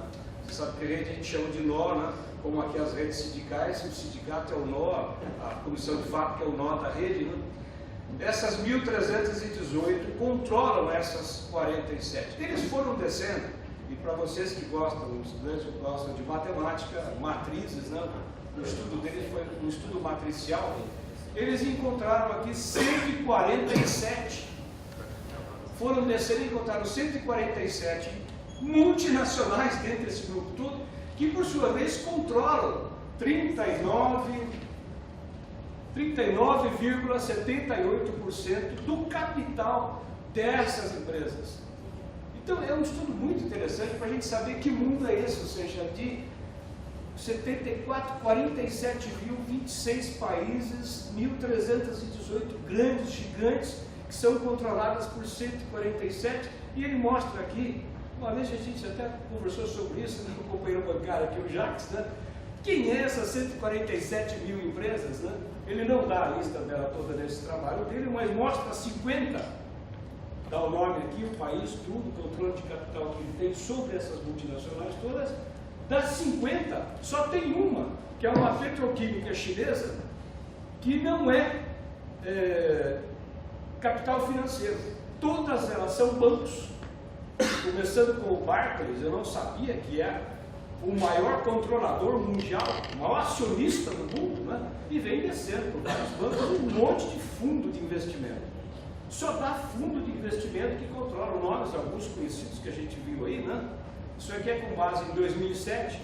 Você sabe que rede a gente chama de nó, né? Como aqui as redes sindicais, o sindicato é o nó, a comissão de fábrica é o nó da rede, né? Essas 1.318 controlam essas 47. Eles foram descendo, e para vocês que gostam, os estudantes que gostam de matemática, matrizes, né? O estudo deles foi um estudo matricial, eles encontraram aqui 147. Foram descendo e encontraram 147 multinacionais dentro desse grupo todo, que por sua vez controlam 39,78% do capital dessas empresas. Então é um estudo muito interessante para a gente saber que mundo é esse, ou seja, de 47.026 países, 1.318 grandes gigantes que são controladas por 147, e ele mostra aqui, uma vez a gente até conversou sobre isso, né, com o companheiro bancário aqui, o Jacques, né? Quem é essas 147 mil empresas, né? Ele não dá a lista dela toda nesse trabalho dele, mas mostra 50, dá o nome aqui, o país, tudo, o controle de capital que ele tem sobre essas multinacionais todas. Das 50, só tem uma, que é uma petroquímica chinesa, que não é capital financeiro. Todas elas são bancos, começando com o Barclays. Eu não sabia que é o maior controlador mundial, o maior acionista do mundo, né? E vem descendo por vários bancos, um monte de fundo de investimento. Só dá fundo de investimento que controla nomes, alguns conhecidos que a gente viu aí, né? Isso aqui é com base em 2007.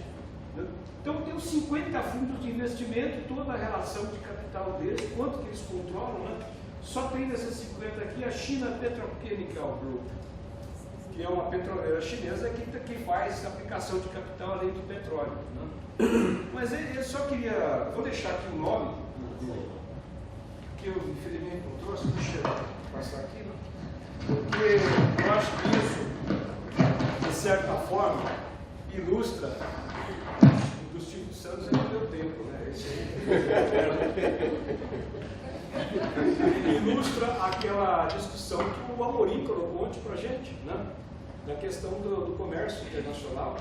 Né? Então tem os 50 fundos de investimento, toda a relação de capital deles, quanto que eles controlam, né? Só tem dessas 50 aqui a China Petrochemical Group, que é uma petroleira chinesa que faz aplicação de capital além do petróleo. Né? Mas eu só queria, vou deixar aqui o nome, que eu infelizmente não trouxe, deixa eu passar aqui, né? Porque eu acho que isso, de certa forma, ilustra, do Silvio Santos é do meu tempo, né? Esse aí. Ilustra aquela discussão que o Amorim colocou ontem para a gente, né? Da questão do comércio internacional.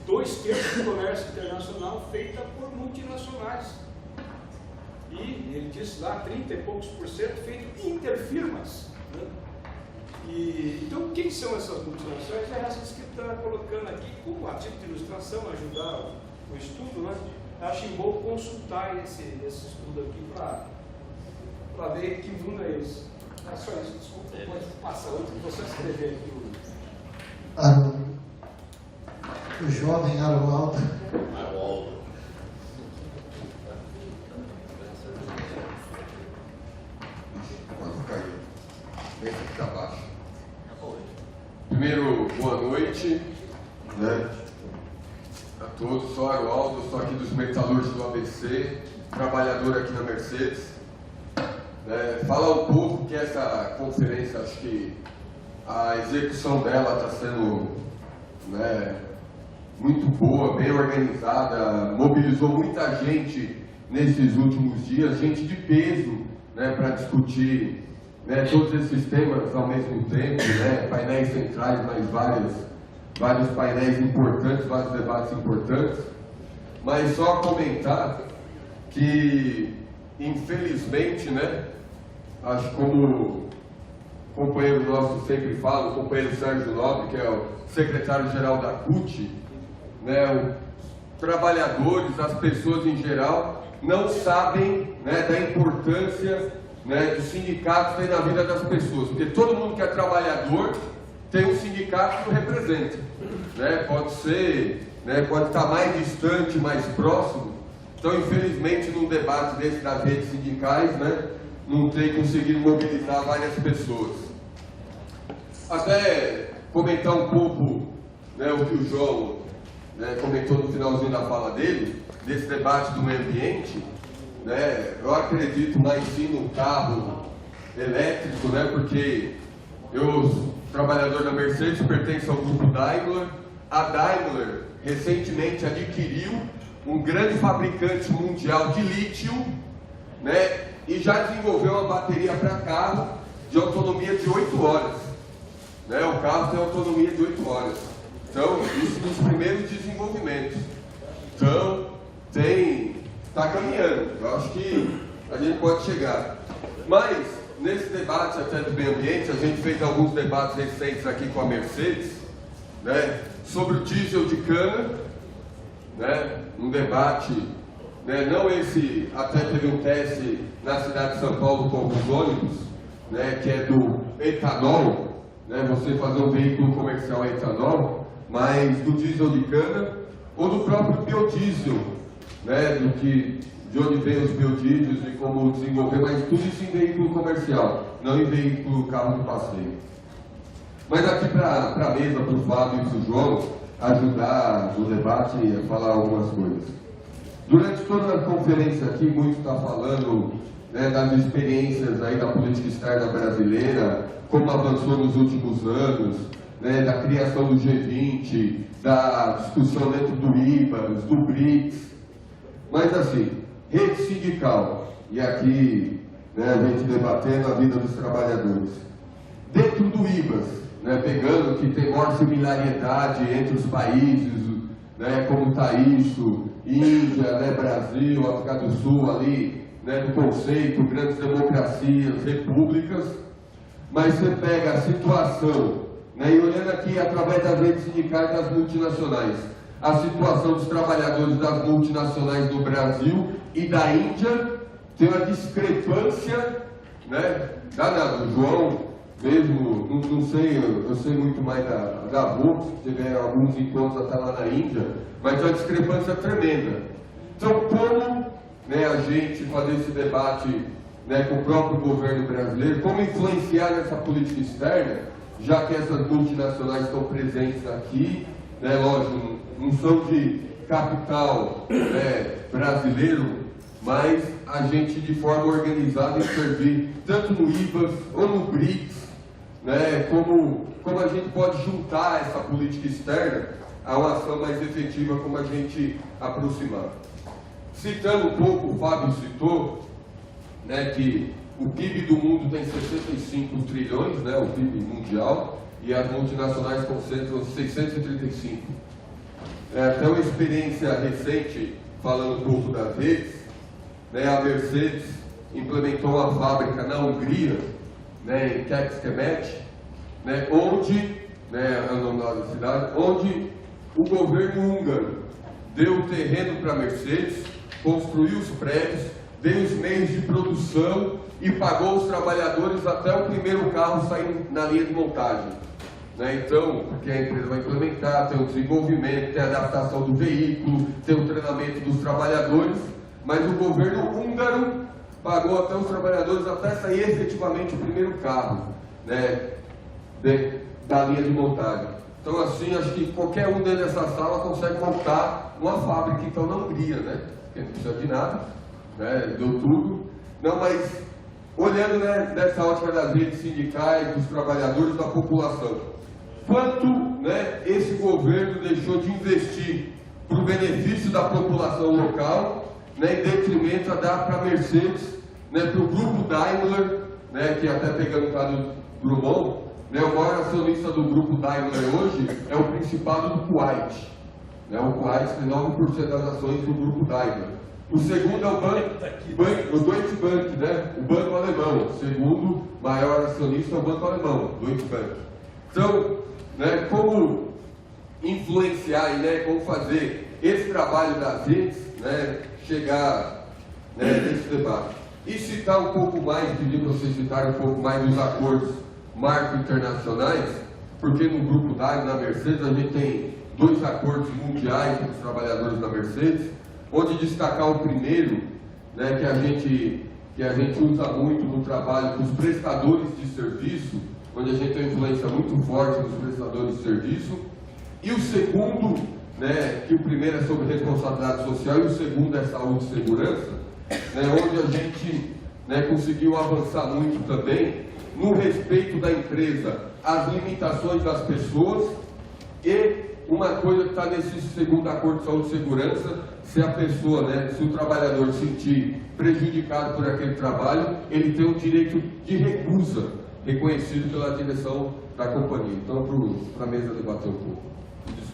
2/3 do comércio internacional feita por multinacionais. E ele disse lá 30 e poucos % feito interfirmas. Né? Então, quem são essas multinacionais? É essas que está colocando aqui, como a título de ilustração, ajudar o estudo, né? Acho bom consultar esse estudo aqui para ver que mundo é esse. É só isso, desculpa, pode passar outro, você escrever aqui o jovem Aroaldo. Primeiro, boa noite, né, a todos. Sou Aroaldo, sou aqui dos metalúrgicos do ABC, trabalhador aqui na Mercedes. Falar um pouco que essa conferência, acho que a execução dela está sendo, né, muito boa, bem organizada, mobilizou muita gente nesses últimos dias, gente de peso, né, para discutir, né, todos esses temas ao mesmo tempo, né, painéis centrais, mas vários painéis importantes, vários debates importantes. Mas só comentar que, infelizmente, né, acho que como o companheiro nosso sempre fala, o companheiro Sérgio Nobre, que é o secretário-geral da CUT, né, os trabalhadores, as pessoas em geral, não sabem, né, da importância, né, dos sindicatos na vida das pessoas, porque todo mundo que é trabalhador tem um sindicato que o representa, né, pode ser, né, pode estar mais distante, mais próximo. Então, infelizmente, num debate desse das redes sindicais, né, não tem conseguido mobilizar várias pessoas. Até comentar um pouco, né, o que o João, né, comentou no finalzinho da fala dele, desse debate do meio ambiente, né, eu acredito mais sim no carro elétrico, né, porque eu, trabalhador da Mercedes, pertenço ao grupo Daimler. A Daimler recentemente adquiriu um grande fabricante mundial de lítio, né, e já desenvolveu uma bateria para carro de autonomia de 8 horas. Né, o carro tem autonomia de 8 horas. Então, isso dos primeiros desenvolvimentos. Então, está caminhando. Eu acho que a gente pode chegar. Mas, nesse debate até do meio ambiente, a gente fez alguns debates recentes aqui com a Mercedes, né, sobre o diesel de cana, né, um debate, né, não esse, até teve um teste na cidade de São Paulo com alguns ônibus, né, que é do etanol, né, você fazer um veículo comercial a etanol, mas do diesel de cana, ou do próprio biodiesel, né, de onde vem os biodiesels e como desenvolver, mas tudo isso em veículo comercial, não em veículo carro de passeio. Mas aqui para a mesa, para o Fábio e para o João, ajudar no debate e a falar algumas coisas. Durante toda a conferência aqui, muito está falando, né, das experiências aí da política externa brasileira, como avançou nos últimos anos, né, da criação do G20, da discussão dentro do IBAS, do BRICS. Mas assim, rede sindical, e aqui, né, a gente debatendo a vida dos trabalhadores. Dentro do IBAS, né, pegando que tem maior similaridade entre os países, né, como está isso, Índia, né, Brasil, África do Sul, ali, né, do conceito, grandes democracias, repúblicas, mas você pega a situação, né, e olhando aqui através das redes sindicais das multinacionais, a situação dos trabalhadores das multinacionais no Brasil e da Índia, tem uma discrepância, né, danada. O João, mesmo, não sei, eu sei muito mais da Vox, tiver alguns encontros até lá na Índia, mas tem uma discrepância tremenda. Então, como, né, a gente fazer esse debate, né, com o próprio governo brasileiro, como influenciar nessa política externa, já que essas multinacionais estão presentes aqui, né, lógico, não são de capital, né, brasileiro, mas a gente de forma organizada intervir tanto no IBAS ou no BRICS, né, como a gente pode juntar essa política externa a uma ação mais efetiva, como a gente aproximar. Citando um pouco, o Fábio citou, né, que o PIB do mundo tem 65 trilhões, né, o PIB mundial, e as multinacionais concentram 635. Até uma experiência recente, falando um pouco das redes, né, a Mercedes implementou uma fábrica na Hungria, né, em Kecskemét, né, onde, né, é o nome da cidade, onde o governo húngaro deu o terreno para a Mercedes, construiu os prédios, deu os meios de produção e pagou os trabalhadores até o primeiro carro sair na linha de montagem. Né? Então, porque a empresa vai implementar, tem o desenvolvimento, tem a adaptação do veículo, tem o treinamento dos trabalhadores, mas o governo húngaro pagou até os trabalhadores até sair efetivamente o primeiro carro, né, da linha de montagem. Então, assim, acho que qualquer um dentro dessa sala consegue montar uma fábrica, então, na Hungria, né? Porque não precisa de nada, né? Deu tudo. Não, mas olhando, né, nessa ótica das redes sindicais, dos trabalhadores, da população, quanto, né, esse governo deixou de investir para o benefício da população local, né, em detrimento a dar para a Mercedes, né, para o grupo Daimler, né, que até pegando o caso do Drummond, né, o maior acionista do grupo Daimler hoje é o Principado do Kuwait. Né, o Kuwait tem 9% das ações do grupo Daimler. O segundo é o Deutsche Bank, né, o banco alemão. O segundo maior acionista é o banco alemão, Deutsche Bank. Então, né, como influenciar e, né, como fazer esse trabalho das redes, né, chegar, né, nesse debate. E citar um pouco mais, pedir para vocês citarem um pouco mais dos acordos marco internacionais, porque no grupo Daimler, na Mercedes, a gente tem 2 acordos mundiais com os trabalhadores da Mercedes, onde destacar o primeiro, né, que a gente usa muito no trabalho com os prestadores de serviço, onde a gente tem uma influência muito forte nos prestadores de serviço, e o segundo, né, que o primeiro é sobre responsabilidade social e o segundo é saúde e segurança, né, onde a gente, né, conseguiu avançar muito também no respeito da empresa às limitações das pessoas e uma coisa que está nesse segundo acordo de saúde e segurança, se a pessoa, né, se o trabalhador se sentir prejudicado por aquele trabalho, ele tem o direito de recusa reconhecido pela direção da companhia. Então, para a mesa debater um pouco.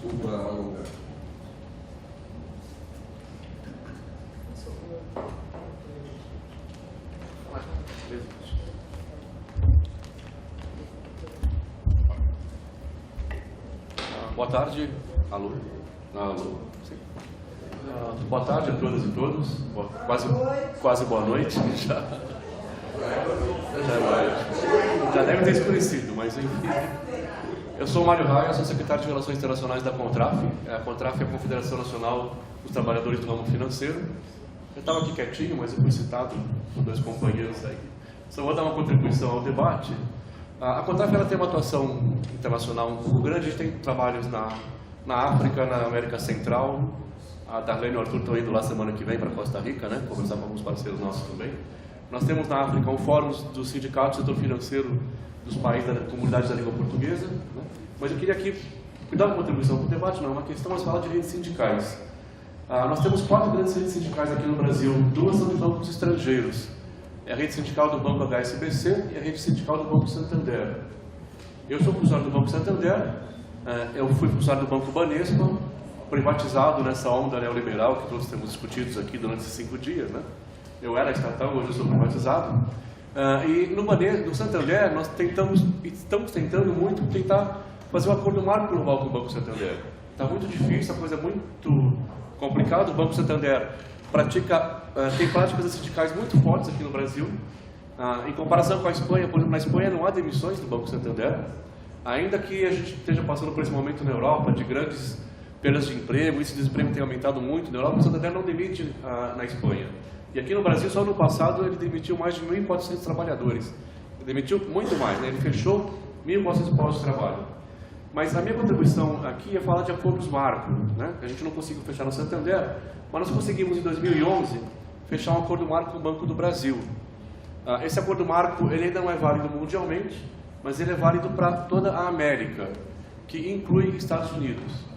Desculpa alongar. Boa tarde. Alô? Alô? Sim. Boa tarde a todas e todos. Quase boa noite. Já deve ter escurecido, mas enfim. Eu sou o Mário Raia, sou secretário de Relações Internacionais da CONTRAF. A CONTRAF é a Confederação Nacional dos Trabalhadores do Ramo Financeiro. Eu estava aqui quietinho, mas eu fui citado por dois companheiros aí. Só vou dar uma contribuição ao debate. A CONTRAF ela tem uma atuação internacional um pouco grande. A gente tem trabalhos na África, na América Central. A Darlene e o Arthur estão indo lá semana que vem para Costa Rica, né? Conversar com alguns parceiros nossos também. Nós temos na África um fórum dos sindicatos do setor financeiro dos países da comunidade da língua portuguesa, né? Mas eu queria aqui dar uma contribuição para o debate, não é uma questão, mas falar de redes sindicais. Nós temos 4 grandes redes sindicais aqui no Brasil, 2 são de bancos estrangeiros. É a rede sindical do Banco HSBC e a rede sindical do Banco Santander. Eu sou funcionário do Banco Santander, eu fui funcionário do Banco Banespa, privatizado nessa onda neoliberal que todos temos discutido aqui durante esses 5 dias, né? Eu era estatal, hoje eu sou privatizado. E no Santander, nós estamos tentando muito tentar fazer um acordo marco global com o Banco Santander. Está muito difícil, a coisa é muito complicada. O Banco Santander tem práticas sindicais muito fortes aqui no Brasil. Em comparação com a Espanha, por exemplo, na Espanha não há demissões do Banco Santander. Ainda que a gente esteja passando por esse momento na Europa de grandes perdas de emprego, esse desemprego tem aumentado muito na Europa, o Santander não demite na Espanha. E aqui no Brasil, só no passado, ele demitiu mais de 1.400 trabalhadores. Ele demitiu muito mais, né? Ele fechou 1.400 postos de trabalho. Mas a minha contribuição aqui é falar de acordos marco, né? A gente não conseguiu fechar no Santander, mas nós conseguimos em 2011 fechar um acordo marco com o Banco do Brasil. Esse acordo marco ele ainda não é válido mundialmente, mas ele é válido para toda a América, que inclui Estados Unidos.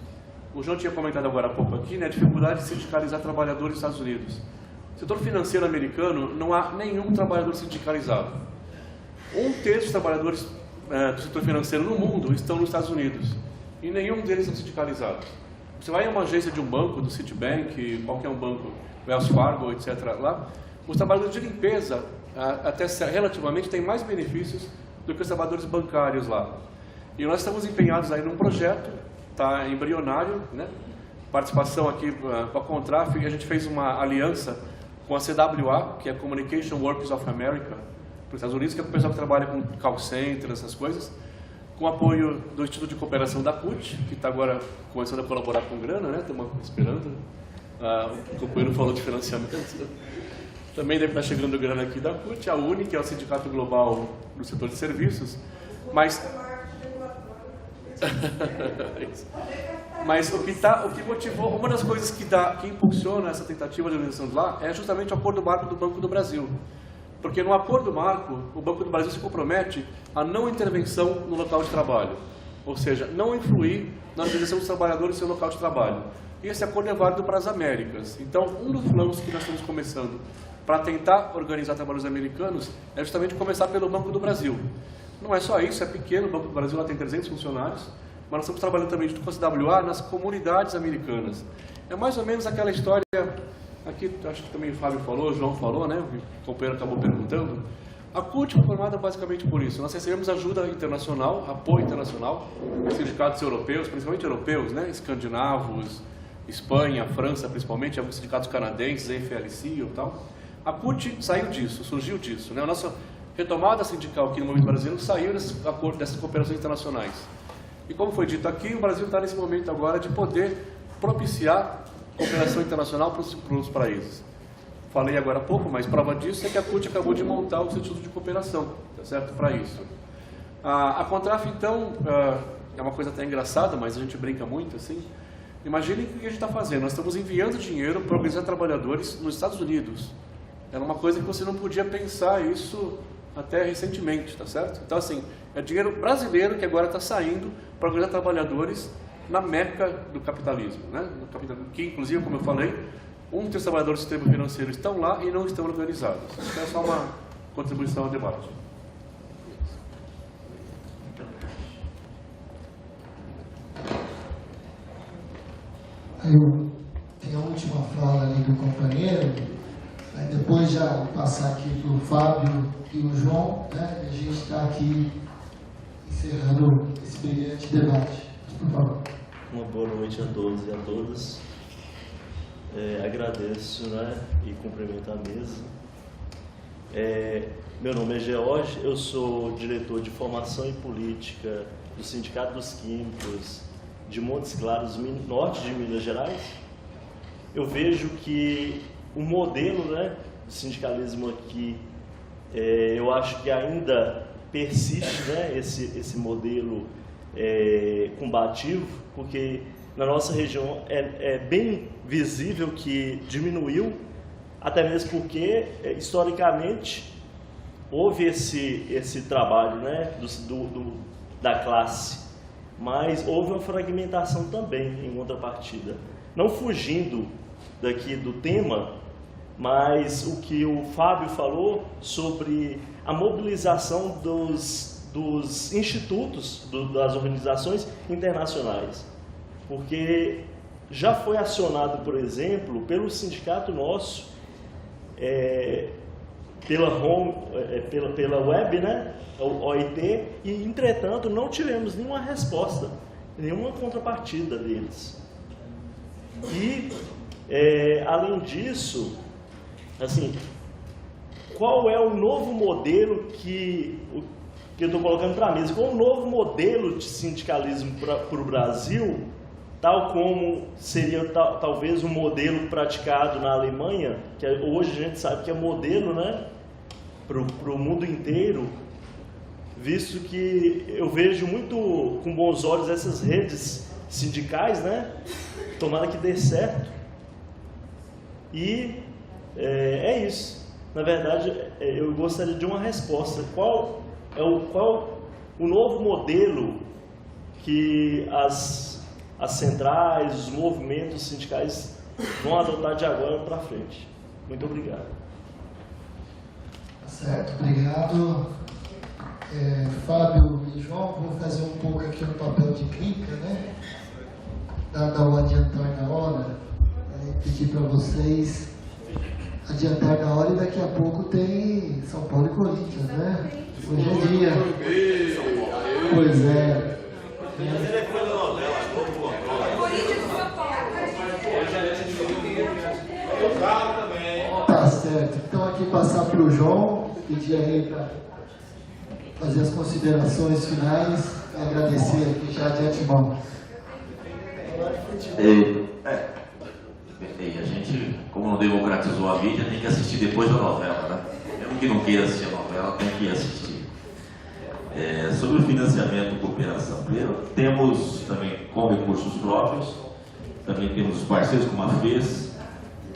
O João tinha comentado agora há pouco aqui, né, a dificuldade de sindicalizar trabalhadores nos Estados Unidos. No setor financeiro americano, não há nenhum trabalhador sindicalizado. 1/3 dos trabalhadores do setor financeiro no mundo estão nos Estados Unidos. E nenhum deles são sindicalizados. Você vai em uma agência de um banco, do Citibank, qualquer um banco, Wells Fargo, etc. lá, os trabalhadores de limpeza, até relativamente, têm mais benefícios do que os trabalhadores bancários lá. E nós estamos empenhados aí num projeto, está embrionário, né? Participação aqui com a CONTRAF, e a gente fez uma aliança com a CWA, que é a Communication Workers of America, para os Estados Unidos, que é o pessoal que trabalha com call center, essas coisas, com apoio do Instituto de Cooperação da CUT, que está agora começando a colaborar com grana, né? Estamos esperando. O companheiro falou de financiamento. Também deve estar chegando grana aqui da CUT, a UNI, que é o Sindicato Global do Setor de Serviços, mas o que motivou, uma das coisas que impulsiona essa tentativa de organização de lá é justamente o acordo marco do Banco do Brasil. Porque no acordo marco, o Banco do Brasil se compromete a não intervenção no local de trabalho. Ou seja, não influir na organização dos trabalhadores no seu local de trabalho. E esse acordo é válido para as Américas. Então, um dos planos que nós estamos começando para tentar organizar trabalhos americanos é justamente começar pelo Banco do Brasil. Não é só isso, é pequeno, o Banco do Brasil lá tem 300 funcionários, mas nós estamos trabalhando também junto com a CWA nas comunidades americanas. É mais ou menos aquela história, aqui acho que também o Fábio falou, o João falou, né? O companheiro acabou perguntando. A CUT foi formada basicamente por isso. Nós recebemos ajuda internacional, apoio internacional, sindicatos europeus, principalmente europeus, né? Escandinavos, Espanha, França principalmente, alguns sindicatos canadenses, FLC e tal. A CUT saiu disso, surgiu disso, né? A nossa retomada sindical aqui no movimento brasileiro saiu dessas cooperações internacionais. E como foi dito aqui, o Brasil está nesse momento agora de poder propiciar cooperação internacional para os países. Falei agora há pouco, mas prova disso é que a CUT acabou de montar o Instituto de Cooperação, tá certo? Para isso. A CONTRAF, então, é uma coisa até engraçada, mas a gente brinca muito, assim. Imaginem o que a gente está fazendo. Nós estamos enviando dinheiro para organizar trabalhadores nos Estados Unidos. Era uma coisa que você não podia pensar isso até recentemente, tá certo? Então, assim, é dinheiro brasileiro que agora está saindo para organizar trabalhadores na meca do capitalismo, né? Que, inclusive, como eu falei, 1/3 dos trabalhadores do sistema financeiro estão lá e não estão organizados. Então, é só uma contribuição ao debate. Tem a última fala ali do companheiro, aí depois já passar aqui para o Fábio e o João, né? E a gente está aqui encerrando esse brilhante debate. Por favor. Uma boa noite a todos e a todas. Agradeço, né, e cumprimento a mesa. Meu nome é George, eu sou diretor de formação e política do Sindicato dos Químicos de Montes Claros, norte de Minas Gerais. Eu vejo que o modelo, né, do sindicalismo aqui, eu acho que ainda persiste, né, esse modelo combativo, porque na nossa região é bem visível que diminuiu, até mesmo porque, historicamente, houve esse trabalho, né, da classe, mas houve uma fragmentação também em contrapartida. Não fugindo daqui do tema, mas o que o Fábio falou sobre a mobilização dos institutos, das organizações internacionais. Porque já foi acionado, por exemplo, pelo sindicato nosso, pela web, né, o OIT, e, entretanto, não tivemos nenhuma resposta, nenhuma contrapartida deles. E, além disso, assim, qual é o novo modelo que eu estou colocando para a mesa? Qual é o novo modelo de sindicalismo para o Brasil, tal como seria talvez um modelo praticado na Alemanha, que hoje a gente sabe que é modelo, né, para o mundo inteiro, visto que eu vejo muito com bons olhos essas redes sindicais, né? Tomara que dê certo. E é isso. Na verdade, eu gostaria de uma resposta. Qual é o novo modelo que as centrais, os movimentos sindicais vão adotar de agora para frente? Muito obrigado. Tá certo, obrigado. Fábio e João, vou fazer um pouco aqui no papel de crítica, né? Dada o adiantar na hora, pedir para vocês adiantar na hora, e daqui a pouco tem São Paulo e Corinthians, né? Hoje é dia. Pois é. Tá certo. Então aqui passar para o João, pedir aí para fazer as considerações finais e agradecer aqui já de antemão. A gente, como não democratizou a mídia, tem que assistir depois da novela, né? Mesmo que não queira assistir a novela, tem que assistir. Sobre o financiamento da cooperação, temos também com recursos próprios, também temos parceiros como a FES,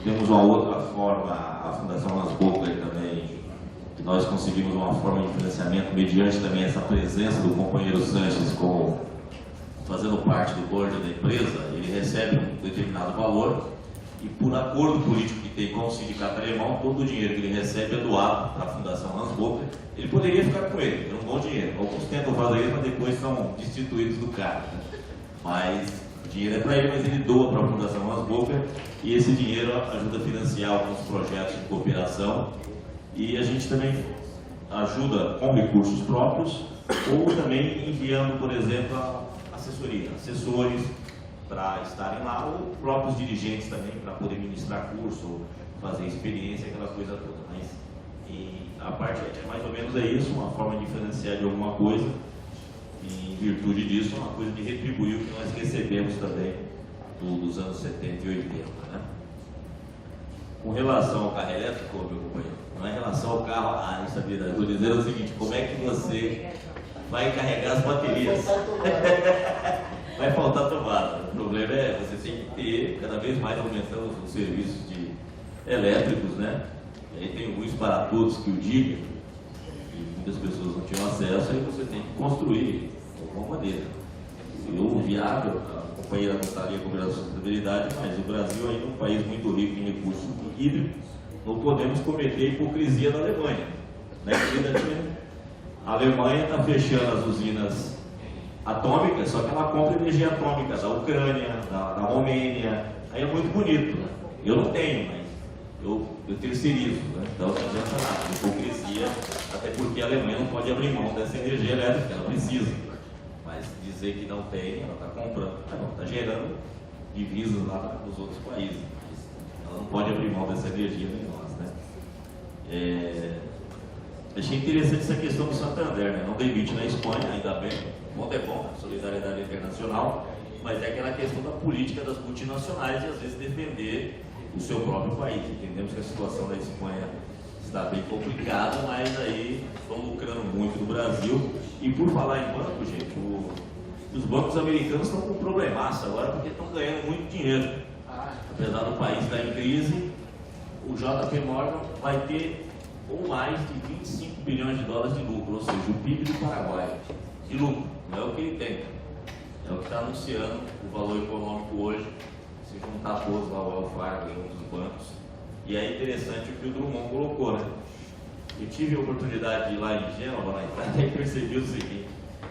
temos uma outra forma, a Fundação Las Bocas também, que nós conseguimos uma forma de financiamento mediante também essa presença do companheiro Sanches como fazendo parte do board da empresa. Ele recebe um determinado valor e, por acordo político que tem com o sindicato alemão, todo o dinheiro que ele recebe é doado para a Fundação Las Bocas. Ele poderia ficar com ele, é um bom dinheiro. Alguns tentam fazer isso, mas depois são destituídos do cargo. Mas o dinheiro é para ele, mas ele doa para a Fundação Las Bocas, e esse dinheiro ajuda a financiar alguns projetos de cooperação. E a gente também ajuda com recursos próprios, ou também enviando, por exemplo, assessoria, assessores para estarem lá, ou próprios dirigentes também para poder ministrar curso, fazer experiência, aquela coisa toda. Mas a parte mais ou menos é isso, uma forma de financiar de alguma coisa, e em virtude disso, uma coisa de retribuir o que nós recebemos também dos anos 70 e 80. Né? Com relação ao carro elétrico, meu companheiro, não é em relação ao carro, a instabilidade. Estou dizendo o seguinte: como é que você vai carregar as baterias? Vai faltar tomada. O problema é você tem que ter, cada vez mais aumentando os serviços elétricos, né? E aí tem luz para todos que o diga, e muitas pessoas não tinham acesso, aí você tem que construir de alguma maneira. Eu viável, a companheira não estaria cobrando a sustentabilidade, mas o Brasil ainda é um país muito rico em recursos hídricos. Não podemos cometer a hipocrisia da Alemanha. Né? A Alemanha está fechando as usinas atômicas, só que ela compra energia atômica da Ucrânia, da Romênia. Aí é muito bonito, né? Eu não tenho, mas eu terceirizo, né? Então não adianta nada, hipocrisia, até porque a Alemanha não pode abrir mão dessa energia elétrica, ela precisa. Mas dizer que não tem, ela está comprando, está gerando divisas lá nos outros países. Ela não pode abrir mão dessa energia nem nós, né? Achei interessante essa questão do Santander, né? Não demite na Espanha, ainda bem, bom é bom, solidariedade internacional, mas é aquela questão da política das multinacionais e às vezes defender o seu próprio país. Entendemos que a situação da Espanha está bem complicada, mas aí estão lucrando muito no Brasil. E por falar em banco, gente, os bancos americanos estão com um problemaço agora porque estão ganhando muito dinheiro. Apesar do país estar em crise, o JP Morgan vai ter ou mais de 25 bilhões de dólares de lucro, ou seja, o PIB do Paraguai de lucro, não é o que ele tem, é o que está anunciando o valor econômico hoje, se juntar todos lá, o Wells Fargo e outros bancos. E é interessante o que o Drummond colocou, né? Eu tive a oportunidade de ir lá em Gênova, na Itália, e percebi o seguinte: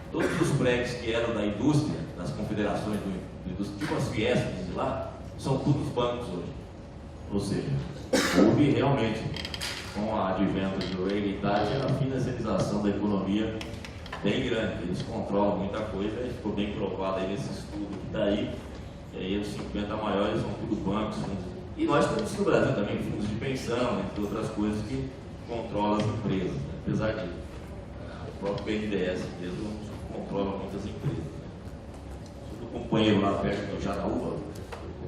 todos os prédios que eram da indústria, das confederações do indústria, tipo as Fiesp de lá, são todos bancos hoje. Ou seja, houve realmente, com o advento do Reagan e Thatcher, a financiarização da economia bem grande. Eles controlam muita coisa, ficou bem provado aí nesse estudo que está aí. E aí os 50 maiores são tudo bancos, fundos. E nós temos no Brasil também fundos de pensão, entre outras coisas que controlam as empresas, né? Apesar de o próprio BNDES mesmo controla muitas empresas. Sou do companheiro lá perto do Jaraúba,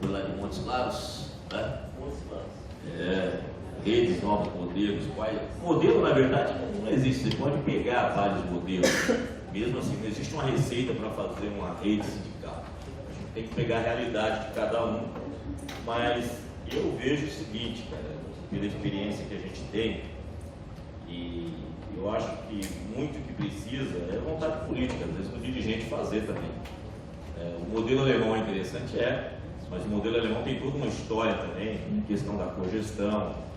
lá de Montes Claros, né? Redes, novos modelos, modelo na verdade não existe, você pode pegar vários modelos, mesmo assim não existe uma receita para fazer uma rede sindical, a gente tem que pegar a realidade de cada um, mas eu vejo o seguinte, cara, pela experiência que a gente tem, e eu acho que muito que precisa é vontade política, às vezes o dirigente fazer também. O modelo alemão é interessante, mas o modelo alemão tem toda uma história também, em questão da cogestão,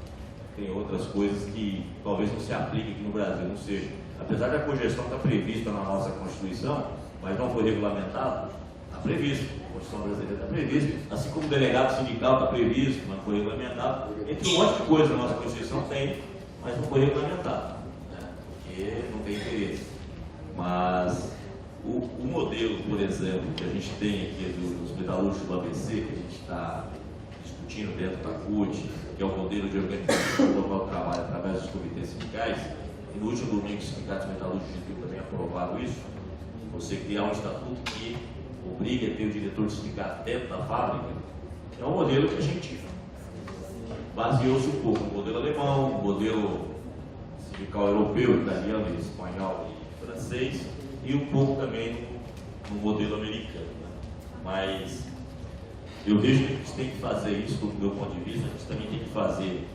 tem outras coisas que talvez não se apliquem aqui no Brasil, não seja. Apesar da cogestão estar prevista na nossa Constituição, mas não foi regulamentado, está previsto. A Constituição brasileira está prevista, assim como o delegado sindical está previsto, mas não foi regulamentado. Entre um monte de coisas na nossa Constituição tem, mas não foi regulamentado, né? Porque não tem interesse. Mas o modelo, por exemplo, que a gente tem aqui dos metalúrgicos do ABC, que a gente está discutindo dentro da CUT, que é o modelo de organização do local de trabalho através dos comitês sindicais, e no último domingo os sindicatos metalúrgicos também aprovaram isso, você criar um estatuto que obriga a ter o diretor do sindicato dentro da fábrica, é um modelo que a gente baseou-se um pouco no modelo alemão, no modelo sindical europeu, italiano, espanhol e francês, e um pouco também no modelo americano. Mas eu vejo que a gente tem que fazer isso, do meu ponto de vista, a gente também tem que fazer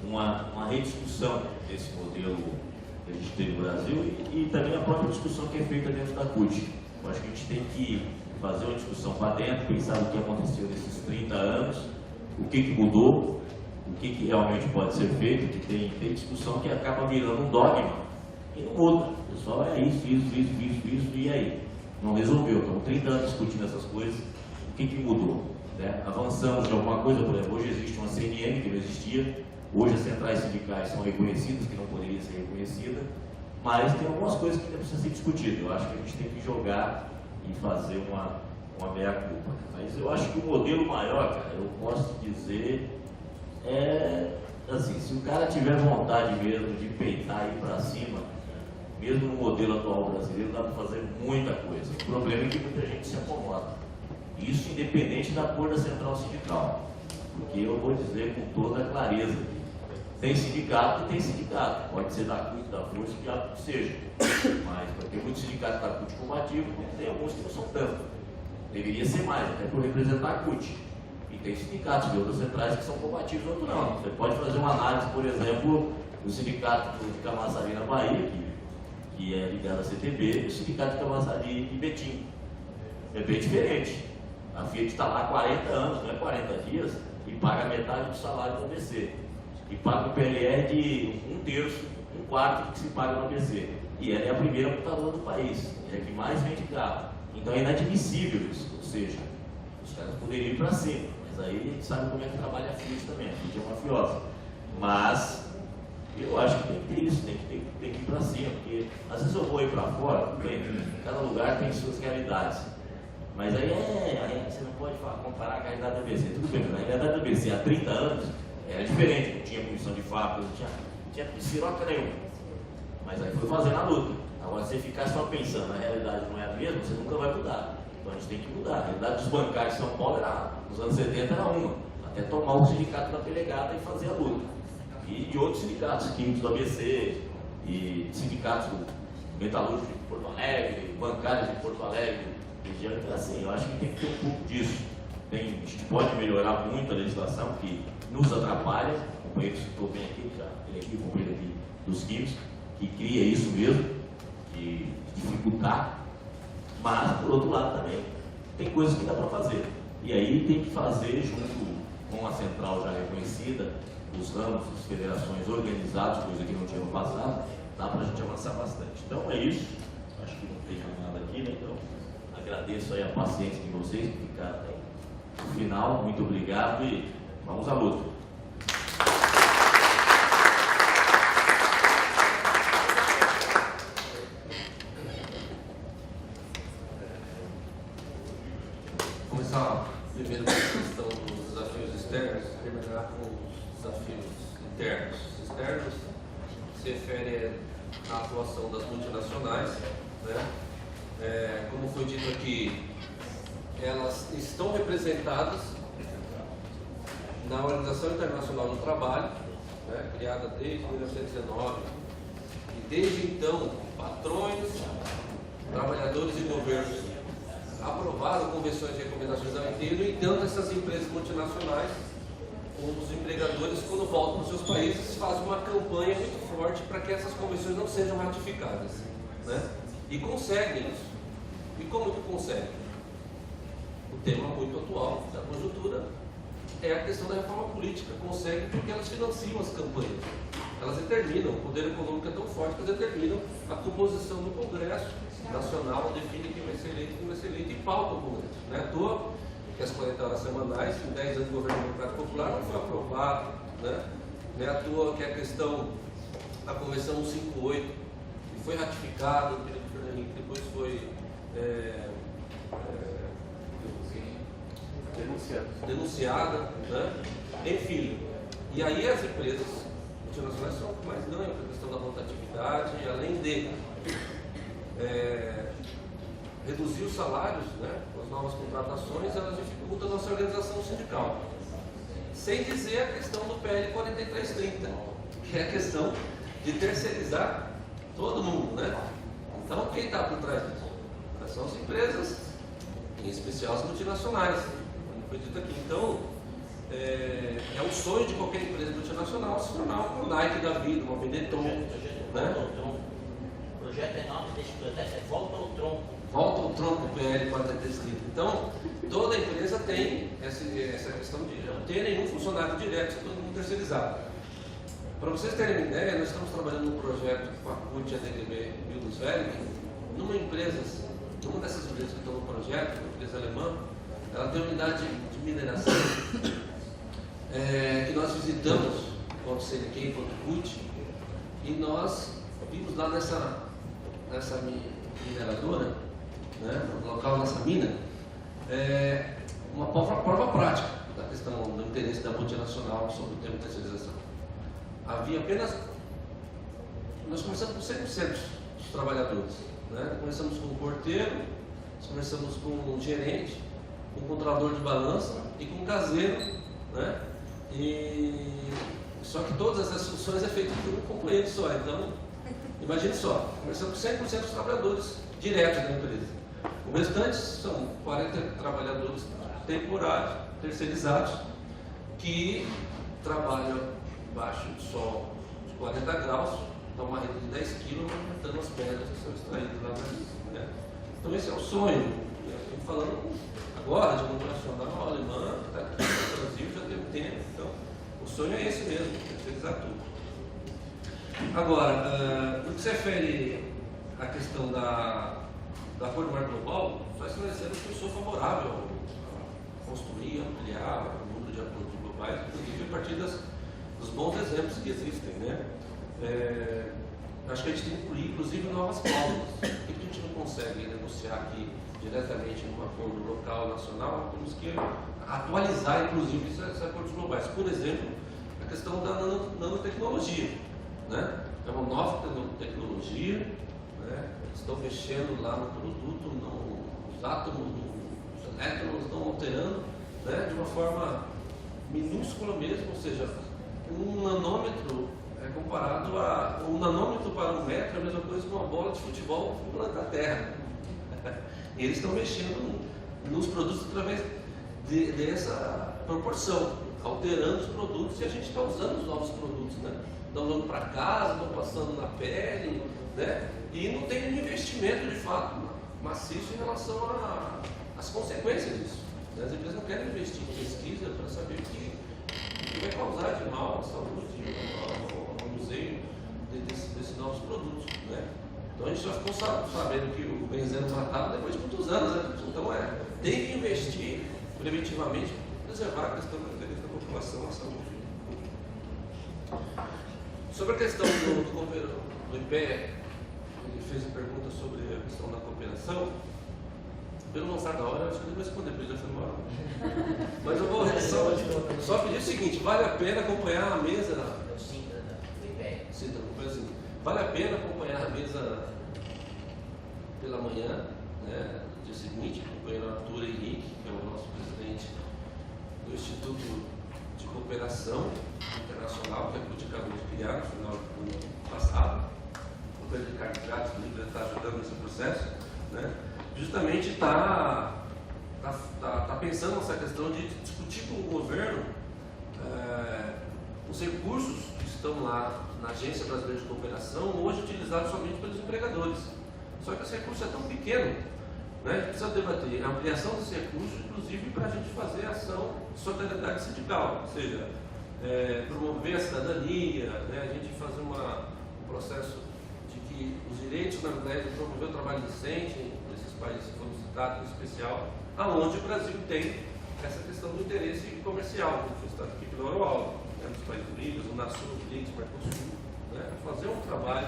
uma rediscussão desse modelo que a gente tem no Brasil e também a própria discussão que é feita dentro da CUT. Eu acho que a gente tem que fazer uma discussão para dentro, pensar no que aconteceu nesses 30 anos, o que mudou, o que realmente pode ser feito, que tem discussão que acaba virando um dogma e não muda. O pessoal é isso, e aí? Não resolveu. Estamos 30 anos discutindo essas coisas. O que mudou? Né? Avançamos de alguma coisa, por exemplo, hoje existe uma CNM que não existia, hoje as centrais sindicais são reconhecidas, que não poderiam ser reconhecidas, mas tem algumas coisas que ainda precisam ser discutidas. Eu acho que a gente tem que jogar e fazer uma meia-culpa. Mas eu acho que o modelo maior, cara, eu posso dizer, assim, se o cara tiver vontade mesmo de peitar e ir para cima, mesmo no modelo atual brasileiro, dá para fazer muita coisa. O problema é que muita gente se acomoda. Isso independente da cor da central sindical. Porque eu vou dizer com toda clareza, tem sindicato e tem sindicato. Pode ser da CUT, da Força, que seja. Mas porque muitos sindicatos da CUT combativo, tem alguns que não são tanto. Deveria ser mais, até por representar a CUT. E tem sindicatos de outras centrais que são combativos, outros não. Você pode fazer uma análise, por exemplo, do sindicato de Camaçari na Bahia, que é ligado à CTB, e o sindicato de Camaçari de Betim. É bem diferente. A Fiat está lá há 40 anos, não é 40 dias, e paga metade do salário do ABC. E paga o PLR de 1/3, 1/4 do que se paga no ABC. E ela é a primeira montadora do país, é a que mais vende carro. Então é inadmissível isso. Ou seja, os caras poderiam ir para cima, mas Mas aí a gente sabe como é que trabalha a FIT também, a FIT é mafiosa. Mas eu acho que tem que ter isso, tem que ir para cima, porque às vezes eu vou ir para fora, bem, cada lugar tem suas realidades. Mas aí você não pode comparar com a realidade da ABC. Tudo bem, mas a realidade da ABC há 30 anos era diferente, não tinha comissão de fábrica, não tinha piroca nenhuma. Mas aí foi fazendo a luta. Agora, se você ficar só pensando, a realidade não é a mesma, você nunca vai mudar. Então a gente tem que mudar. A realidade dos bancários de São Paulo nos anos 70 era uma, até tomar o sindicato da Pelegada e fazer a luta. E de outros sindicatos, químicos do ABC, e sindicatos do metalúrgico de Porto Alegre, bancários de Porto Alegre, região. Então, assim, eu acho que tem que ter um pouco disso. A gente pode melhorar muito a legislação, que nos atrapalha. O companheiro citou bem aqui, ele aqui, o companheiro aqui dos químicos, que cria isso mesmo, de dificultar. Mas, por outro lado, também tem coisas que dá para fazer. E aí tem que fazer junto com a central já reconhecida, os ramos, as federações organizadas, coisa que não tinha no passado, dá para a gente avançar bastante. Então é isso. Acho que não tem nada aqui, né? Então agradeço aí a paciência de vocês que ficaram até o final. Muito obrigado e vamos à luta. Começar primeiro com a questão dos desafios externos, terminar com os desafios internos. Os externos se refere à atuação das multinacionais, né? Como foi dito aqui, elas estão representadas na Organização Internacional do Trabalho, né, criada desde 1919, e desde então, patrões, trabalhadores e governos aprovaram convenções e recomendações da OIT. No entanto, essas empresas multinacionais, os empregadores, quando voltam para os seus países, fazem uma campanha muito forte para que essas convenções não sejam ratificadas, né? E conseguem isso. E como que conseguem? O tema muito atual da conjuntura é a questão da reforma política. Conseguem porque elas financiam as campanhas. Elas determinam, o poder econômico é tão forte que elas determinam a composição do Congresso Nacional, define quem vai ser eleito e pauta o Congresso. Não é à toa que as 40 horas semanais, em 10 anos de governo democrático popular, não foi aprovado, né? Não é à toa que a questão da Convenção 158, que foi ratificada no período do Fernando Henrique, depois foi denunciada, né? Enfim, e aí as empresas multinacionais são o que mais ganham com a questão da rotatividade, além de reduzir os salários, né, com as novas contratações, elas dificultam a nossa organização sindical. Sem dizer a questão do PL 4330, que é a questão de terceirizar todo mundo, né? Então, quem está por trás disso? São as empresas, em especial as multinacionais, como foi dito aqui. Então, é um sonho de qualquer empresa multinacional se tornar uma Nike da vida, uma Benetton, né? O projeto é nome desse projeto é Volta ao Tronco. Volta ao Tronco, PL 4330. Então, toda empresa tem essa questão de não ter nenhum funcionário direto, todo mundo terceirizado. Para vocês terem uma ideia, nós estamos trabalhando num projeto com a CUT, a DGB e o Bildungswerk, numa dessas empresas que estão no projeto, uma empresa alemã, ela tem unidade de mineração, que nós visitamos, quanto CNQ, quanto CUT, e nós vimos lá nessa mineradora, né, no local dessa mina, uma prova prática da questão do interesse da multinacional sobre o tema de terceirização. Havia apenas, nós começamos com 100% dos trabalhadores, né? Começamos com o porteiro, começamos com o gerente, com o controlador de balança e com o caseiro, né? Só que todas essas funções é feito por um companheiro só. Então, imagine só, começamos com 100% dos trabalhadores diretos da empresa. O restante são 40 trabalhadores temporários, terceirizados, que trabalham embaixo do sol de 40 graus, dão uma rede de 10 quilos, aumentando as pedras que são extraídas lá na, né? Então esse é o sonho. Estou falando agora de multinacional alemã, que está aqui no Brasil já tem um tempo. Então, o sonho é esse mesmo, terceirizar tudo. Agora, no que se refere à questão do Acordo Marco Global, só esclarecendo que eu sou favorável construir, ampliar o número de acordos globais, inclusive a partir dos bons exemplos que existem, né? Acho que a gente tem que incluir, inclusive, novas cláusulas. Por que a gente não consegue negociar aqui diretamente num acordo local, nacional? Temos que atualizar, inclusive, esses acordos globais. Por exemplo, a questão da nanotecnologia, né? É uma nova tecnologia, né? Estão mexendo lá no produto, nos átomos, nos elétrons, estão alterando, né? De uma forma minúscula mesmo, ou seja, um nanômetro é comparado a um nanômetro para um metro, é a mesma coisa que uma bola de futebol no planeta Terra. E eles estão mexendo nos produtos através dessa proporção, alterando os produtos, e a gente está usando os novos produtos, né? Estão usando para casa, estão passando na pele, né? E não tem nenhum investimento de fato maciço em relação às consequências disso. As empresas não querem investir em pesquisa para saber o que vai causar de mal à saúde, ao museu desses novos produtos, né? Então a gente já ficou sabendo que o benzeno matava depois de muitos anos, né? Então tem que investir preventivamente para preservar a questão do interesse da população à saúde. Sobre a questão do IPE, ele fez a pergunta sobre a questão da cooperação. Pelo não estar da hora, eu acho que ele vai responder, porque já foi embora. Mas eu vou só pedir o seguinte: vale a pena acompanhar a mesa. Vale a pena acompanhar a mesa pela manhã, né, no dia seguinte, acompanhando o Arthur Henrique, que é o nosso presidente do Instituto de Cooperação Internacional, que a CUT acabou de criar no final do ano passado. O Pedro Ricardo Gratis, o Líder, está ajudando nesse processo, né? Justamente está pensando nessa questão de discutir com o governo os recursos que estão lá na Agência Brasileira de Cooperação, hoje utilizados somente pelos empregadores. Só que esse recurso é tão pequeno, né? A gente precisa debater a ampliação desse recurso, inclusive para a gente fazer ação de solidariedade sindical, ou seja, promover a cidadania, né? A gente fazer um processo de que os direitos, na verdade, de promover o trabalho decente nesses países que foram citados, em especial, aonde o Brasil tem essa questão do interesse comercial, como foi citado aqui pelo Euroaldo, né? Nos países livres, o NASUR, o BRICS, o Mercosul, né? Fazer um trabalho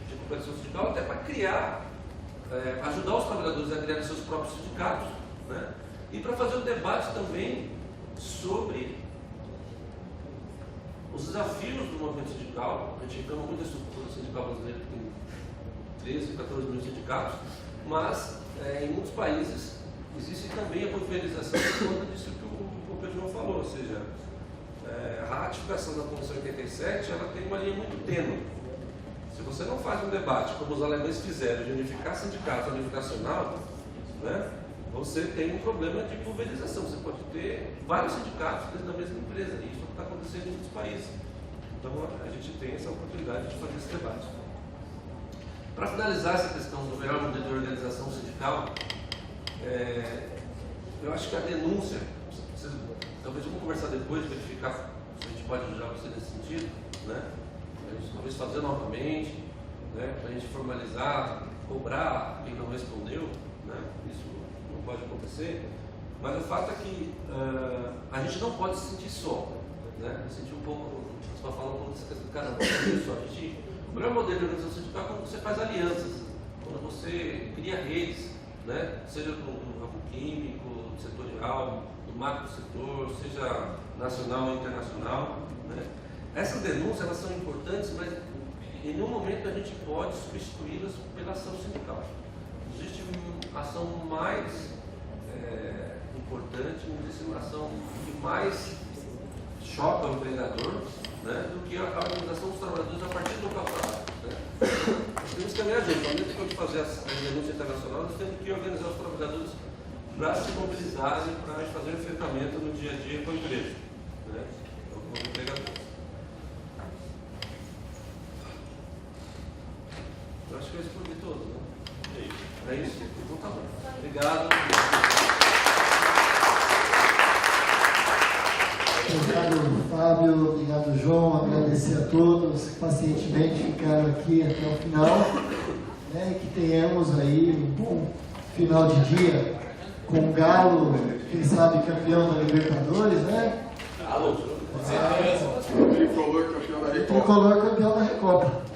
de cooperação sindical até para criar, ajudar os trabalhadores a criar seus próprios sindicatos, né? E para fazer um debate também sobre os desafios do movimento sindical. A gente reclama muito da estrutura sindical brasileira, que tem 13, 14 mil sindicatos, mas em muitos países existe também a pulverização por conta disso que o Pedro João falou, ou seja, a ratificação da Convenção 87 ela tem uma linha muito tênue. Se você não faz um debate, como os alemães fizeram, de unificar sindicatos a nível nacional, né, você tem um problema de pulverização. Você pode ter vários sindicatos dentro da mesma empresa, e isso está acontecendo em muitos países. Então a gente tem essa oportunidade de fazer esse debate. Para finalizar essa questão do melhor modelo de organização sindical, eu acho que a denúncia, talvez vamos conversar depois, verificar se a gente pode ajudar você nesse sentido, né? A gente talvez fazer novamente, né? Para a gente formalizar, cobrar quem não respondeu, né? Isso não pode acontecer, mas o fato é que a gente não pode se sentir só, né? Eu senti um pouco, você vai falar um pouco dessa questão do caramba, o melhor modelo de organização sindical é quando você faz alianças, quando você cria redes, né? Seja no ramo químico, setorial, no macro setor, seja nacional ou internacional, né? Essas denúncias elas são importantes, mas em nenhum momento a gente pode substituí-las pela ação sindical. Existe uma ação mais importante, uma ação que mais choca o empregador, né, do que a organização dos trabalhadores a partir do local de trabalho, né? Nós temos que ganhar junto. Ao mesmo tempo que fazer a denúncia internacional, nós temos que organizar os trabalhadores para se mobilizarem, para fazer o enfrentamento no dia a dia com a empresa, né, com o empregador. Eu acho que eu respondi todos, né? É isso? Então tá bom. Obrigado. Obrigado, Fábio. Obrigado, João. Agradecer a todos que pacientemente ficaram aqui até o final, né? E que tenhamos aí um bom final de dia. com o Galo, quem sabe campeão da Libertadores, né? Tricolor campeão da Recopa. Tricolor campeão da Recopa.